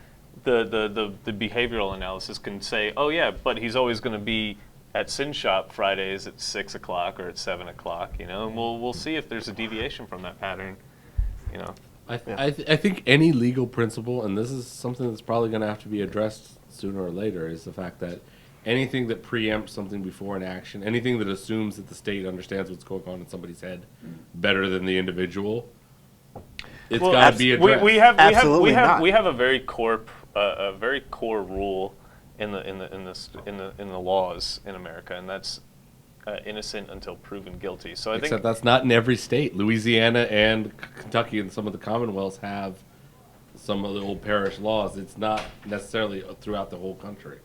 the behavioral analysis can say, oh yeah, but he's always going to be at Sin Shop Fridays at 6 o'clock or at 7 o'clock, and we'll see if there's a deviation from that pattern, I think any legal principle, and this is something that's probably going to have to be addressed sooner or later, is the fact that anything that preempts something before an action, anything that assumes that the state understands what's going on in somebody's head better than the individual, it's got to be addressed. We have a very core rule in the laws in America, and that's innocent until proven guilty. So I Except think that's not in every state. Louisiana and Kentucky and some of the Commonwealths have some of the old parish laws. It's not necessarily throughout the whole country.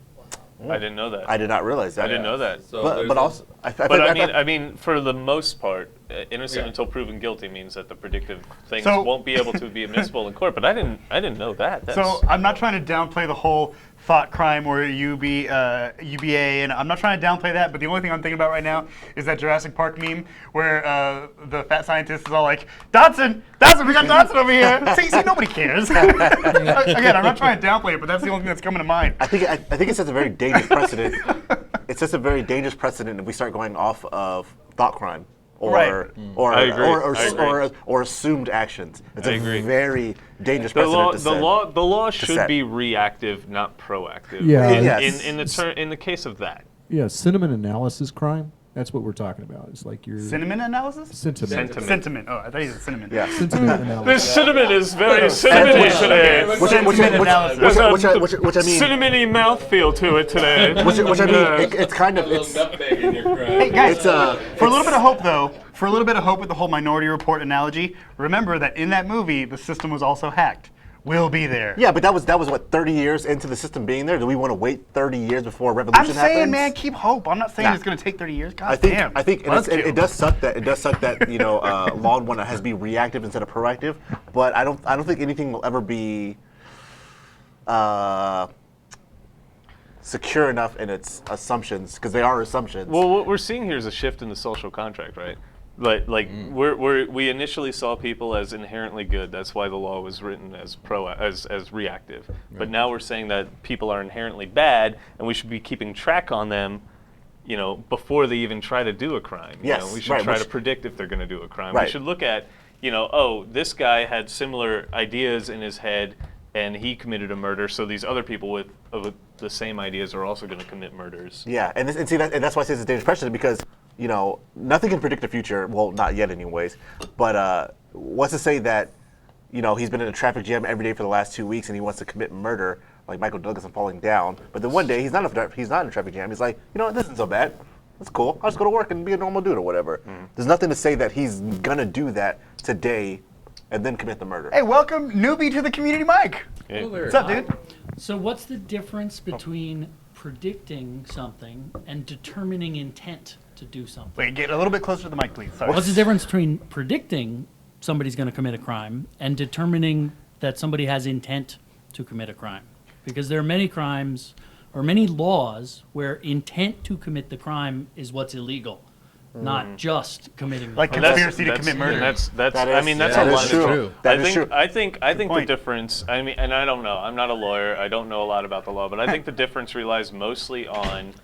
I didn't know that. I did not realize that. I didn't know that. So But there's also, But I mean, for the most part, innocent until proven guilty means that the predictive things So- won't be able to be admissible in court. But I didn't know that. So I'm not trying to downplay the whole thought crime or UBA, and I'm not trying to downplay that, but the only thing I'm thinking about right now is that Jurassic Park meme where the fat scientist is all like, Dodson, we got Dodson over here. See, nobody cares. Again, I'm not trying to downplay it, but that's the only thing that's coming to mind. I think it sets a very dangerous precedent. It sets a very dangerous precedent if we start going off of thought crime or Right. I agree. or assumed actions. It's I a agree. very dangerous The precedent law, to the set. law, the law should set. be reactive, not proactive. Yeah. Yes. In the case of that. Yeah, sentiment analysis crime. That's what we're talking about. It's like your Cinnamon analysis? sentiment. Sentiment. Oh, I thought you said cinnamon. Yeah. Sentiment analysis. cinnamon is very cinnamony today. Which I mean, Cinnamony mouthfeel to it today. which I mean, it's kind of it's nutmeg in your Hey guys, It's, for a little bit of hope though, for a little bit of hope with the whole Minority Report analogy, remember that in that movie, the system was also hacked. We'll be there. yeah, but that was what 30 years into the system being there. Do we want to wait 30 years before a revolution I'm happens? saying, man, keep hope. I'm not saying Nah. it's going to take 30 years. God I think damn. and Fuck you. it does suck that law and whatnot has to be reactive instead of proactive. But I don't think anything will ever be secure enough in its assumptions because they are assumptions. Well, what we're seeing here is a shift in the social contract, right? But we initially saw people as inherently good. That's why the law was written as as reactive. But now we're saying that people are inherently bad, and we should be keeping track on them, before they even try to do a crime. Yes, We should try to predict if they're going to do a crime. Right. We should look at, oh, this guy had similar ideas in his head, and he committed a murder. So these other people with the same ideas are also going to commit murders. Yeah, and that's why I say it's a dangerous precedent because nothing can predict the future. Well, not yet, anyways. But what's to say that he's been in a traffic jam every day for the last 2 weeks and he wants to commit murder like Michael Douglas and falling down. But then one day he's not in a traffic jam. He's like, this isn't so bad. That's cool. I'll just go to work and be a normal dude or whatever. There's nothing to say that he's gonna do that today and then commit the murder. Hey, welcome newbie to the community, Mike. Yeah. What's up, dude? So what's the difference between predicting something and determining intent to do something? Wait, get a little bit closer to the mic, please. Sorry. What's the difference between predicting somebody's going to commit a crime and determining that somebody has intent to commit a crime? Because there are many crimes or many laws where intent to commit the crime is what's illegal, not just committing the Like crime. conspiracy to commit murder. That's That I is- mean, that's that a is line of true. true. That is true. I think the point. difference. I mean, and I don't know. I'm not a lawyer. I don't know a lot about the law, but I think the difference relies mostly on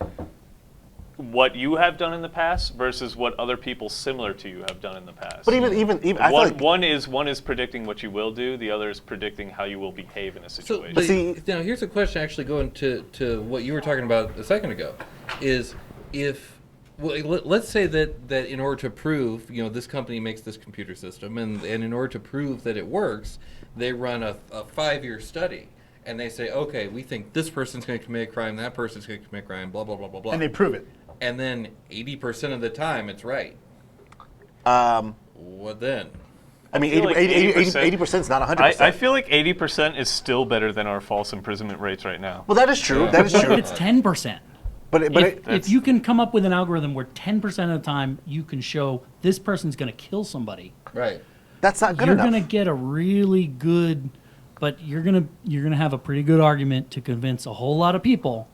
what you have done in the past versus what other people similar to you have done in the past. But even I feel like one is predicting what you will do. The other is predicting how you will behave in a So, situation. but see- now here's a question actually going to what you were talking about a second ago, is if, let's say that in order to prove, this company makes this computer system, and in order to prove that it works, they run a 5-year study, and they say, okay, we think this person's going to commit a crime, that person's going to commit a crime, blah, blah, blah, blah, blah. And they prove it. And then 80% of the time it's right. What then? I mean, feel like 80% is not 100%. I feel like 80% is still better than our false imprisonment rates right now. Well, that is true. That is What if true. it's 10%? If you can come up with an algorithm where 10% of the time you can show this person's going to kill somebody, Right. that's not good you're enough. going to get a really good, but you're going to have a pretty good argument to convince a whole lot of people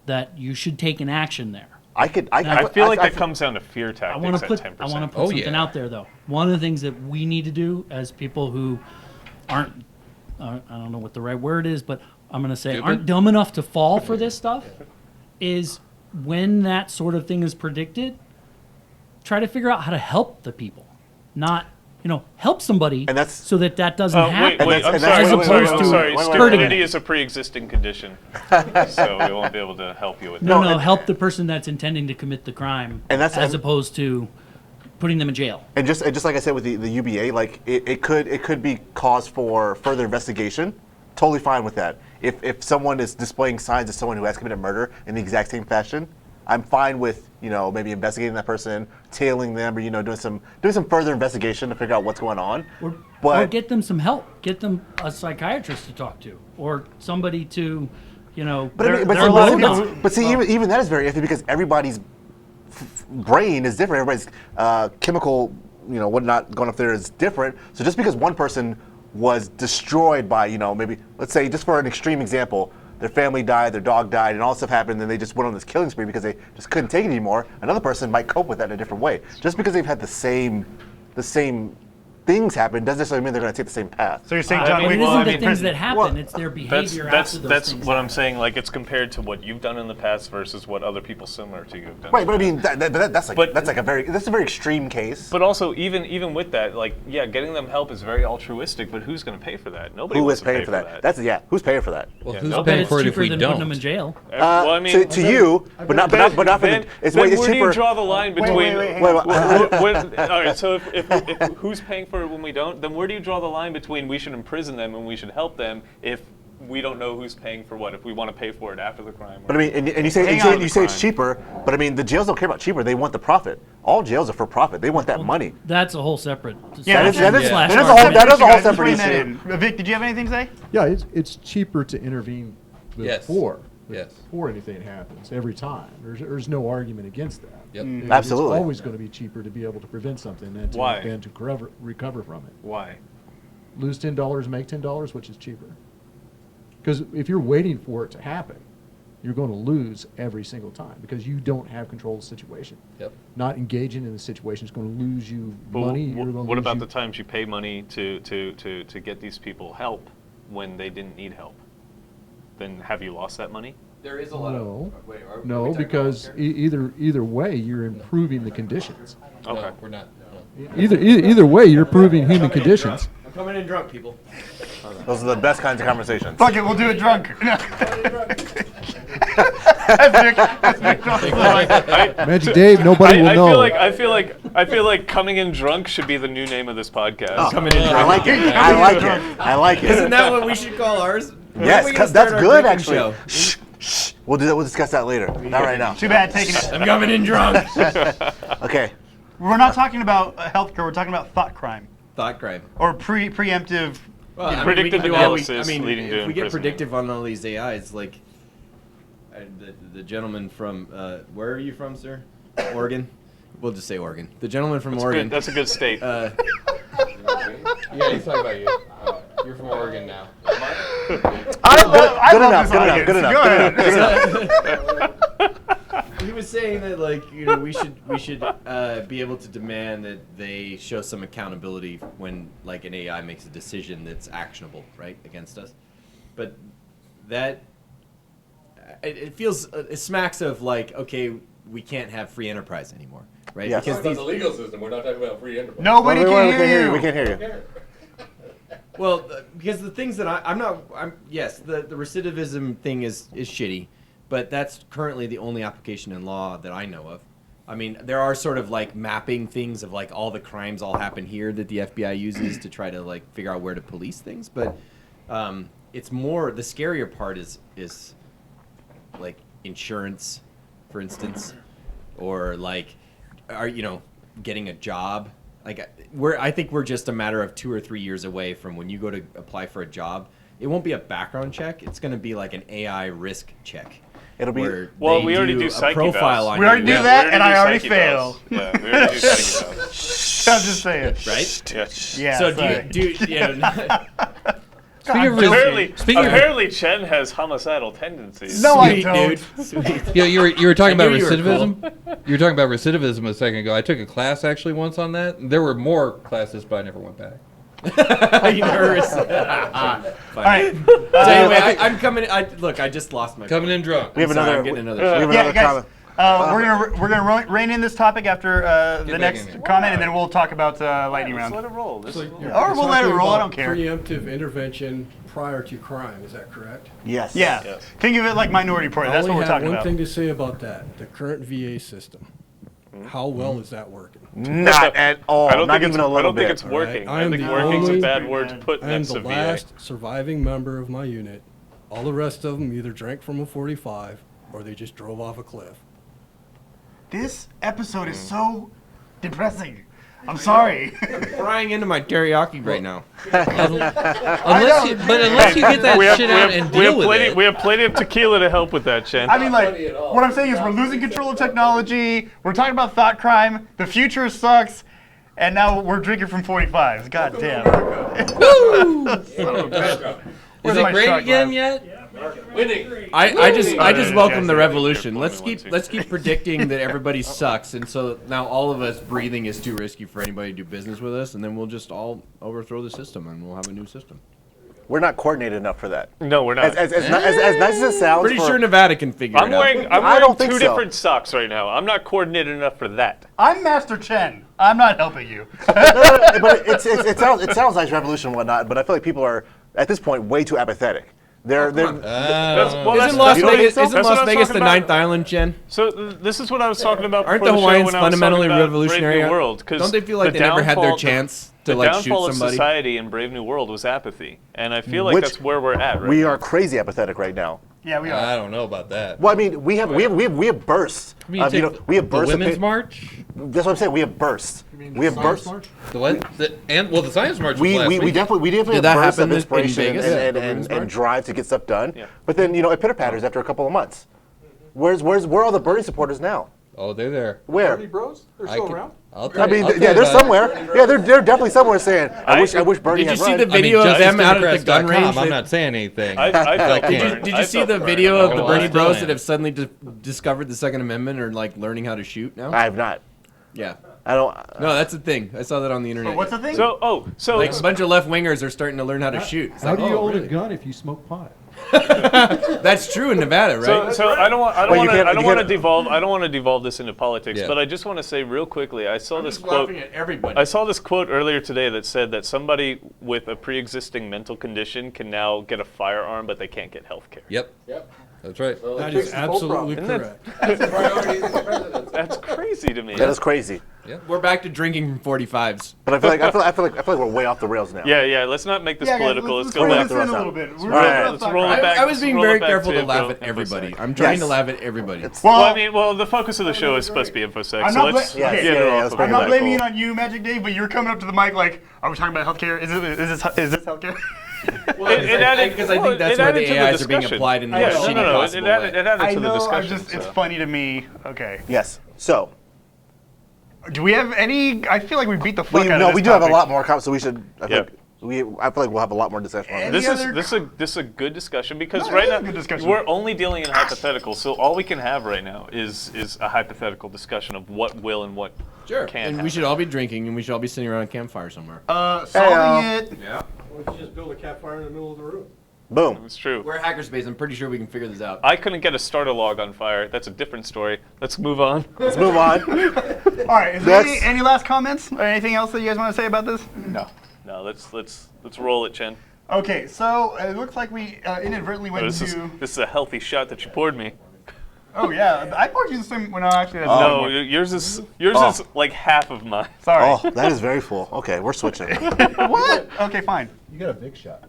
that you should take an action there. I feel like that comes down to fear tactics I want to at put 10%. something out there though. One of the things that we need to do as people who aren't I don't know what the right word is, but I'm going to say Stupid? aren't dumb enough to fall for this stuff, is when that sort of thing is predicted, try to figure out how to help the people, not help somebody, And that's- so that doesn't happen. Wait, I'm And sorry, that's- I'm wait, sorry, wait, I'm wait, sorry. wait, wait, Stupidity wait. is a pre-existing condition, so we won't be able to help you with that. No, help the person that's intending to commit the crime, And that's- as opposed to putting them in jail. And just like I said with the UBA, like it could be cause for further investigation. Totally fine with that. If someone is displaying signs of someone who has committed murder in the exact same fashion, I'm fine with maybe investigating that person, tailing them, or doing some further investigation to figure out what's going on. Or get them some help. Get them a psychiatrist to talk to, or somebody to, But I There- mean, there are a lot of but, people who- but see, even that is very iffy because everybody's brain is different. Everybody's chemical, whatnot going up there is different. So just because one person was destroyed by, maybe let's say just for an extreme example, their family died, their dog died, and all this stuff happened, and they just went on this killing spree because they just couldn't take it anymore. Another person might cope with that in a different way. Just because they've had the same things happen doesn't necessarily mean they're going to take the same path. So you're saying I John mean, Wick it will isn't be the in things prison? that happen; Well, it's their That's behavior after those that's things. what I'm saying. Like it's compared to what you've done in the past versus what other people similar to you have done. Right, but I mean that's a very extreme case. But also, even with that, like, yeah, getting them help is very altruistic. But who's going to pay for that? Nobody Who wants is to pay paying for that? Who's paying for that? Well, Yeah, who's no, But paying it's for it if cheaper we than don't? putting them in jail. Well, I mean, to you, but not for then, it's then way it's where do cheaper. you draw the line between? wait, wait. All right, so if who's paying for it when we don't, then where do you draw the line between we should imprison them and we should help them if we don't know who's paying for what? If we want to pay for it after the crime? But I mean, and you say Hang on to you the say it's crime. cheaper, but I mean the jails don't care about cheaper. They want the profit. All jails are for profit. They want that money. That's a whole separate. Yeah, That is a slash whole argument. that is a whole Just separate bring that issue. in. Vic, did you have anything to say? Yeah, it's cheaper to intervene Yes. before Yes. anything happens every time. There's no argument against that. Yep. Absolutely. It's always going to be cheaper to be able to prevent something than Why? to recover from it. Why? Lose $10, make $10, which is cheaper. Because if you're waiting for it to happen, you're going to lose every single time because you don't have control of the situation. Yep. Not engaging in the situation is going to lose you But money. You're gonna what lose about you- the times you pay money to get these people help when they didn't need help? Then have you lost that money? There is a lot No, of. Wait, are we no, talking because about here? either way, you're improving the conditions. Okay. No, we're not. No. Either way, you're improving human conditions. I'm coming in drunk, people. Those are the best kinds of conversations. Fuck it, we'll do it drunk. That's Nick. Magic Dave, nobody will know. I feel like coming in drunk should be the new name of this podcast. Coming in I drunk. like it. I like it. I like it. Isn't that what we should call ours? When are Yes, we gonna that's start our good drinking actually. show? Shh, shh. We'll do that. We'll discuss that later. Not right now. Too bad taking it. I'm coming in drunk. Okay. We're not talking about healthcare. We're talking about thought crime Thought crime. or preemptive. Well, I mean, Predictive we can do all we- analysis I mean, leading to if we get imprisonment. predictive on all these AIs, like the gentleman from where are you from, sir? Oregon. We'll just say Oregon. The gentleman from Oregon. That's a good state. Yeah, he's talking about you. You're from Oregon now. I love this audience. Good enough. Go ahead. He was saying that, like, you know, we should be able to demand that they show some accountability when, like, an AI makes a decision that's actionable, right, against us. But that it feels it smacks of like, okay, we can't have free enterprise anymore, right? Yes. Because It's the legal system. We're not talking about free enterprise. Nobody Wait, can we can't hear you. We can't hear you. well, because the things that yes, the recidivism thing is shitty, but that's currently the only application in law that I know of. I mean, there are sort of like mapping things of like all the crimes all happen here that the FBI uses to try to like figure out where to police things, but it's more the scarier part is like insurance, for instance, or like getting a job. Like I think we're just a matter of 2 or 3 years away from when you go to apply for a job. It won't be a background check. It's going to be like an AI risk check. It'll be. Where Well, they we already do a psych profile evals. on We you. already do Yeah. that, We and I do already psych fail. evals. Yeah, we already do psych evals. I'm just saying. Right? Yeah. So sorry. Apparently, Chen has homicidal tendencies. No, I Sweet, don't. dude. Sweet. You were talking I about knew you were recidivism. You were talking about recidivism a second ago. I took a class actually once on that. There were more classes, but I never went back. You nervous? All right. So anyway, I'm coming. Look, I just lost my. Coming in drunk. We have Sorry, another. I'm getting another We have shot. Yeah, another guys. comment. We're gonna rein in this topic after the back next in there. comment, and then we'll talk about lightning Let's round. let it roll. This is Or we'll let it roll. I don't care. Preemptive intervention prior to crime, is that correct? Yes. Yeah. Yes. Think of it like Minority Report. That's I what only we're have talking one about. thing to say about that. The current VA system. How well is that working? Not at all. I don't Not think even it's. a little I don't think bit. it's working. I I am think the working's a only- bad word to put I am next the to VA. last surviving member of my unit. All the rest of them either drank from a 45 or they just drove off a cliff. This episode is so depressing. I'm sorry. Frying into my teriyaki right now. Unless you get that shit out and deal with it. We have plenty of tequila to help with that, Chen. I mean, like, what I'm saying is we're losing control of technology. We're talking about thought crime. The future sucks. And now we're drinking from 45s. God damn. Is it great again yet? Winning. I just welcome Guys, the I revolution. think Let's you're keep predicting that everybody sucks, and so now all of us breathing is too risky for anybody to do business with us, and then we'll just all overthrow the system, and we'll have a new system. We're not coordinated enough for that. No, we're not. As nice as it sounds. Pretty for- sure Nevada can figure I'm it out. wearing I don't think two so. different socks right now. I'm not coordinated enough for that. I'm Master Chen. I'm not helping you. But it sounds nice revolution and whatnot. But I feel like people are at this point way too apathetic. They're come on. Isn't Las Vegas- Isn't that's what I Las was Vegas talking the about. ninth island, Chen? So this is what I was talking about. Aren't before the show Hawaiians when I was fundamentally talking about revolutionary? Brave New World, 'cause Don't they feel like the they never had their downfall- chance to the like shoot downfall of somebody? society in Brave New World was apathy, and I feel like Which that's where we're at. Right we now. are crazy apathetic right now. Yeah, we are. I don't know about that. Well, I mean, we have bursts. I mean, Of, take we have the bursts. of Women's pa- March. That's what I'm saying. We have bursts. We have bursts. The what? The Science March was We last week. definitely Did have that bursts happen of in inspiration Vegas? and, Yeah, the Women's and March? drive to get stuff done. Yeah. But then it pitter patters after a couple of months. Where are all the Bernie supporters now? Oh, they're there. Where? Bros? They're I still can- around? I'll tell I mean, I'll tell yeah, you they're about it. somewhere. Yeah, they're definitely somewhere saying, I wish Bernie Did you had see run. the video of them out at the gun range? I'm not saying anything. I felt Did you- burned. Did I you see felt the burned. video of the Oh, Bernie I Bros still that am. have suddenly discovered the Second Amendment or like learning how to shoot now? I have not. Yeah. I don't. No, that's the thing. I saw that on the internet. What's the thing? So Like a bunch of left wingers are starting to learn how to shoot. It's How like, do you oh, own a really? gun if you smoke pot? That's true in Nevada, right? So I don't want Well, you can't- I don't you want to can't- devolve this into politics, Yeah. but I just want to say real quickly, I saw this Just quote. laughing at everybody. I saw this quote earlier today that said that somebody with a pre-existing mental condition can now get a firearm, but they can't get health care. Yep. That's right. That is absolutely Isn't that- correct. That's crazy to me. That is crazy. We're back to drinking from 45s. But I feel like we're way off the rails now. Yeah. Let's not make this Yeah, guys, political. let's Let's go bring back. this in a little bit. We're Right. gonna Let's talk roll about it back. I was being roll very it back careful to info- laugh at infosec. everybody. I'm trying to Yes. laugh at everybody. Well, the focus of the show is supposed to be infosec. I'm So not let's bla- yeah, get yeah, it yeah, off let's of bring I'm it the not back. blaming it on you, Magic Dave, but you're coming up to the mic like, are we talking about healthcare? Is this healthcare? Because I think that's where the AIs are being applied in the Yeah, most shitty no. possible way. It added I to the know, discussion. it's so. funny to me. Okay. Yes. So Do we have any? I feel like we beat the fuck out of this we do have a topic. lot more comments, so we should. I Yeah. feel like we'll have a lot more discussion on Any this. This is a good discussion because No, right it is now a good discussion. we're only dealing in hypotheticals, so all we can have right now is a hypothetical discussion of what will and what Sure. can And happen. we should all be drinking, and we should all be sitting around a campfire somewhere. Solving it. Yeah. Why don't you just build a campfire in the middle of the room? Boom. It's true. We're hackerspace. I'm pretty sure we can figure this out. I couldn't get a starter log on fire. That's a different story. Let's move on. Let's move on. All right. Is there That's- any last comments or anything else that you guys want to say about this? No, let's roll it, Chen. Okay. So it looks like we inadvertently went This into. is a healthy shot that you poured me. Oh yeah, I poured you the same. Well, no, actually, that's No, more. yours is Oh. like half of mine. Sorry. Oh, that is very full. Okay, we're switching. What? Okay, fine. You got a big shot.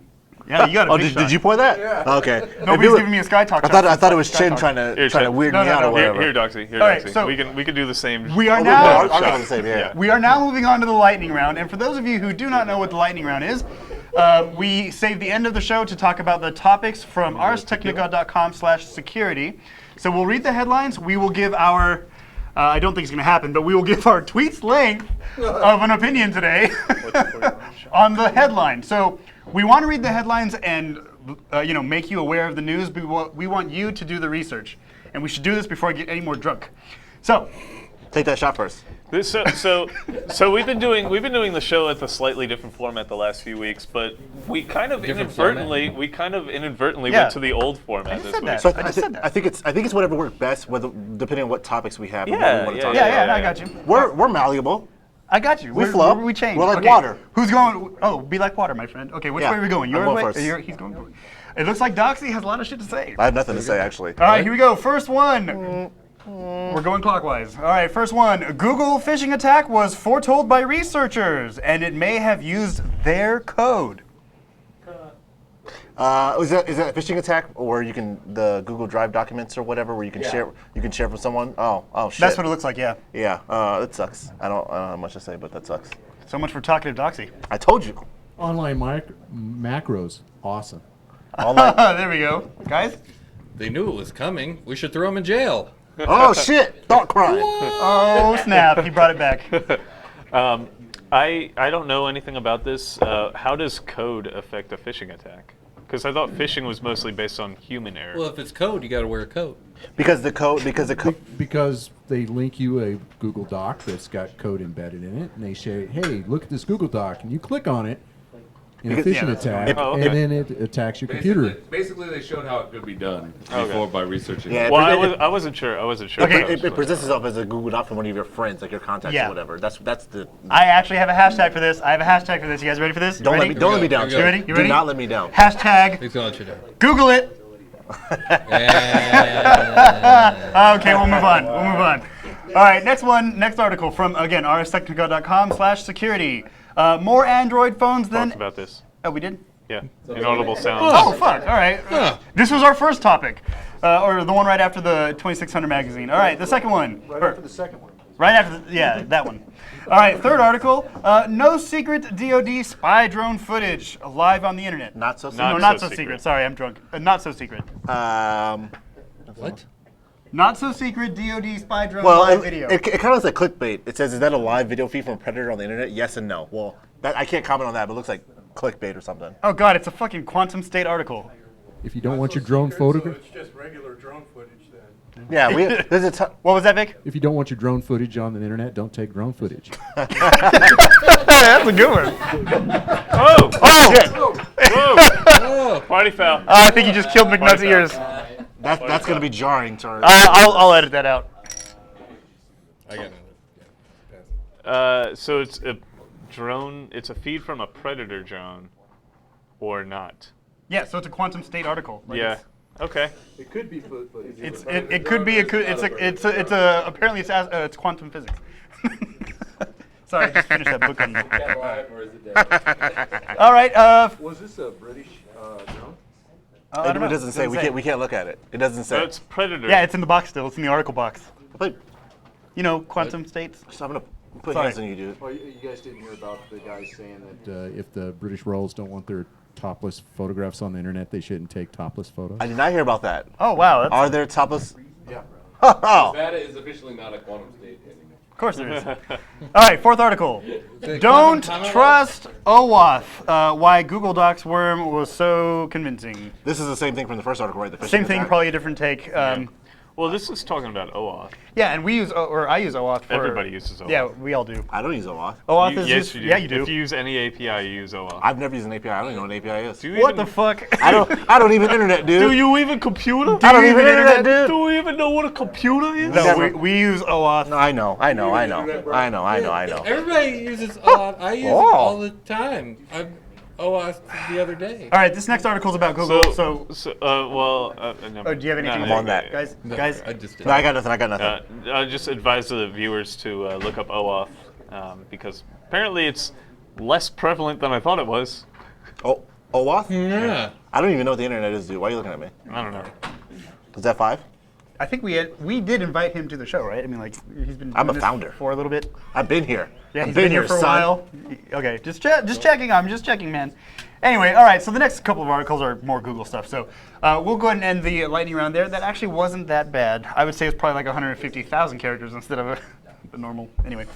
Yeah, you got a Oh, big did you pour that? Yeah. Okay. Nobody's If it giving me a sky talk. I thought it was Chin trying to Here, trying to Chin. weird No, me no, out no. or whatever. Here, Doxy. Here, All right, Doxy. so- we can do the same. We are I'll now. go the same. Yeah. We are now moving on to the lightning round, and for those of you who do not know what the lightning round is, we save the end of the show to talk about the topics from arstechnica.com/security. So we'll read the headlines. We will give our, I don't think it's going to happen, but we will give our tweet's length of an opinion today on the headline. So we want to read the headlines and make you aware of the news. But we want you to do the research, and we should do this before I get any more drunk. So. Take that shot first. So we've been doing the show at a slightly different format the last few weeks, but we kind of inadvertently Yeah. went to the old format this said week. that. So I just said that. I think it's whatever works best, depending on what topics we have. and Yeah, what we want to talk Yeah, about. yeah, I got you. We're malleable. I got you. We flow. We change. We're like Okay. water. Who's going? Oh, be like water, my friend. Okay, which Yeah, way are we going? I'm Your going way? first. He's going. It looks like Doxy has a lot of shit to say. I have nothing to say actually. All right, here we go. First one. We're going clockwise. All right, first one. Google phishing attack was foretold by researchers, and it may have used their code. Is that a phishing attack, or the Google Drive documents or whatever, where you can share from someone? Oh shit. That's what it looks like. Yeah. Yeah, that sucks. I don't have much to say, but that sucks. So much for talkative Doxy. I told you. Online macros, awesome. There we go, guys. They knew it was coming. We should throw them in jail. Oh shit! Thought crime. Oh snap! He brought it back. I don't know anything about this. How does code affect a phishing attack? Because I thought phishing was mostly based on human error. Well, if it's code, you got to wear a coat. Because the code. Because they link you a Google Doc that's got code embedded in it, and they say, "Hey, look at this Google Doc," and you click on it in a Because- phishing that's attack, Oh, okay. and then it attacks your computer. Basically, they showed how it could be done Okay. before by researching. Yeah. it. Well, It- I wasn't sure. Okay. It presents itself as a Google Doc from one of your friends, like your contacts Yeah. or whatever. That's the. I actually have a hashtag for this. You guys ready for this? Don't ready? let me down. Here we Joe. go. ready? You ready? Do not let me down. Hashtag He's going to let you down. Google it. Yeah. Okay, we'll move on. All right, next article from, again, arstechnica.com/security. More Android phones than... Talked about this. Oh, we did? Yeah. Inaudible sounds. Oh, fuck. All right. This was our first topic. Or the one right after the 2600 magazine. All right, the second one. Right after the second one. Right after, that one. All right, third article. No secret DoD spy drone footage live on the internet. Not so. Not No, not so so secret. secret. Sorry, I'm drunk. Not so secret. What? Not so secret DoD spy drone Well, live video. it kind of looks like clickbait. It says, "Is that a live video feed from a predator on the internet?" Yes and no. Well, I can't comment on that, but it looks like clickbait or something. Oh God, it's a fucking quantum state article. If you don't want your drone photograph, It's just regular drone footage then. Yeah, there's a ton. What was that, Vic? if you don't want your drone footage on the internet, don't take drone footage. That's a good one. Oh! Oh shit! Whoa! Party foul. I think you just killed McNutt's ears. That's gonna be jarring to our. I'll edit that out. I got it. So it's a drone. It's a feed from a predator drone, or not? Yeah, so it's a quantum state article. Like Yeah. Okay. It could be footage. It could be apparently it's quantum physics. Sorry, I just finished that book on. All right. Was this a British drone? I don't know. It doesn't say. We can't look at it. It doesn't say. So it's predator. Yeah, it's in the box still. It's in the article box. Wait, You know, quantum states. so I'm gonna put Sorry. hands on you, dude. Well, you guys didn't hear about the guys saying that if the British royals don't want their topless photographs on the internet, they shouldn't take topless photos. I did not hear about that. Oh wow, that's, Are there topless? Yeah. Oh, Nevada is officially not a quantum state anymore. of course there is. All right, fourth article. Don't trust OAuth. Why Google Docs worm was so convincing. this is the same thing from the first article, right? The phishing Same thing, attack? probably a different take. Well, this is talking about OAuth. Yeah, and we use, or I use OAuth for. Everybody uses OAuth. Yeah, we all do. I don't use OAuth. OAuth is Yes, used. you do. Yeah, you do. If you use any API, you use OAuth. I've never used an API. I don't even know what an API is. Do you What even, the fuck? I don't even internet, dude. Do you even computer? I don't you even even internet, internet, dude. Do we even know what a computer is? No, Never. we use OAuth. No, I know. Everybody uses OAuth. I use it all the time. I OAuth the other day. All right, this next article is about Google. So, Oh, do you have anything? I'm on that. guys? I just did. No, I got nothing. I just advise the viewers to look up OAuth because apparently it's less prevalent than I thought it was. Oh, OAuth? Yeah. I don't even know what the internet is, dude. Why are you looking at me? I don't know. Is that 5? I think we did invite him to the show, right? I mean, like he's been. I'm doing a this founder. for a little bit. I've been here. Yeah, I've he's been here for a son. while. Okay, just checking. I'm just checking, man. Anyway, all right. So the next couple of articles are more Google stuff. So we'll go ahead and end the lightning round there. That actually wasn't that bad. I would say it's probably like 150,000 characters instead of the normal. Anyway.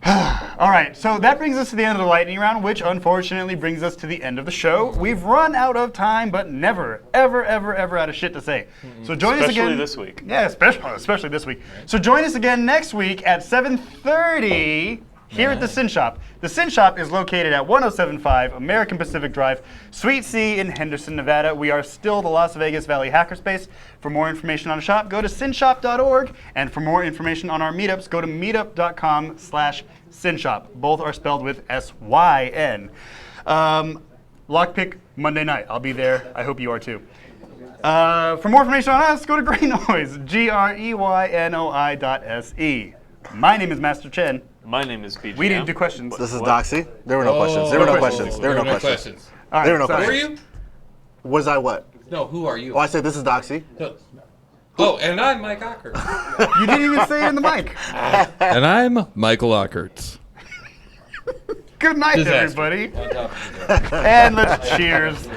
All right, so that brings us to the end of the lightning round, which unfortunately brings us to the end of the show. We've run out of time, but never, ever, ever, ever out of shit to say. So join us again. Especially this week. Yeah, especially this week. So join us again next week at 7:30 here at the Sin Shop. The Sin Shop is located at 1075 American Pacific Drive, Suite C in Henderson, Nevada. We are still the Las Vegas Valley Hackerspace. For more information on the shop, go to sinshop.org. And for more information on our meetups, go to meetup.com/sinshop. Both are spelled with SYN. Lockpick Monday night. I'll be there. I hope you are too. For more information on us, go to GREYNOISE, GREYNOI.se. My name is Master Chen. My name is BJ. We didn't do questions. This is Doxy. There were no questions. There were no questions. There were no questions. All right, There were no sorry. Who are questions. you? Was I what? No, who are you? Oh, I said this is Doxy. No. Oh, and I'm Mike Ockert. You didn't even say it in the mic. And I'm Michael Ockerts. Good night, Disaster. everybody. On top of the And let's cheers.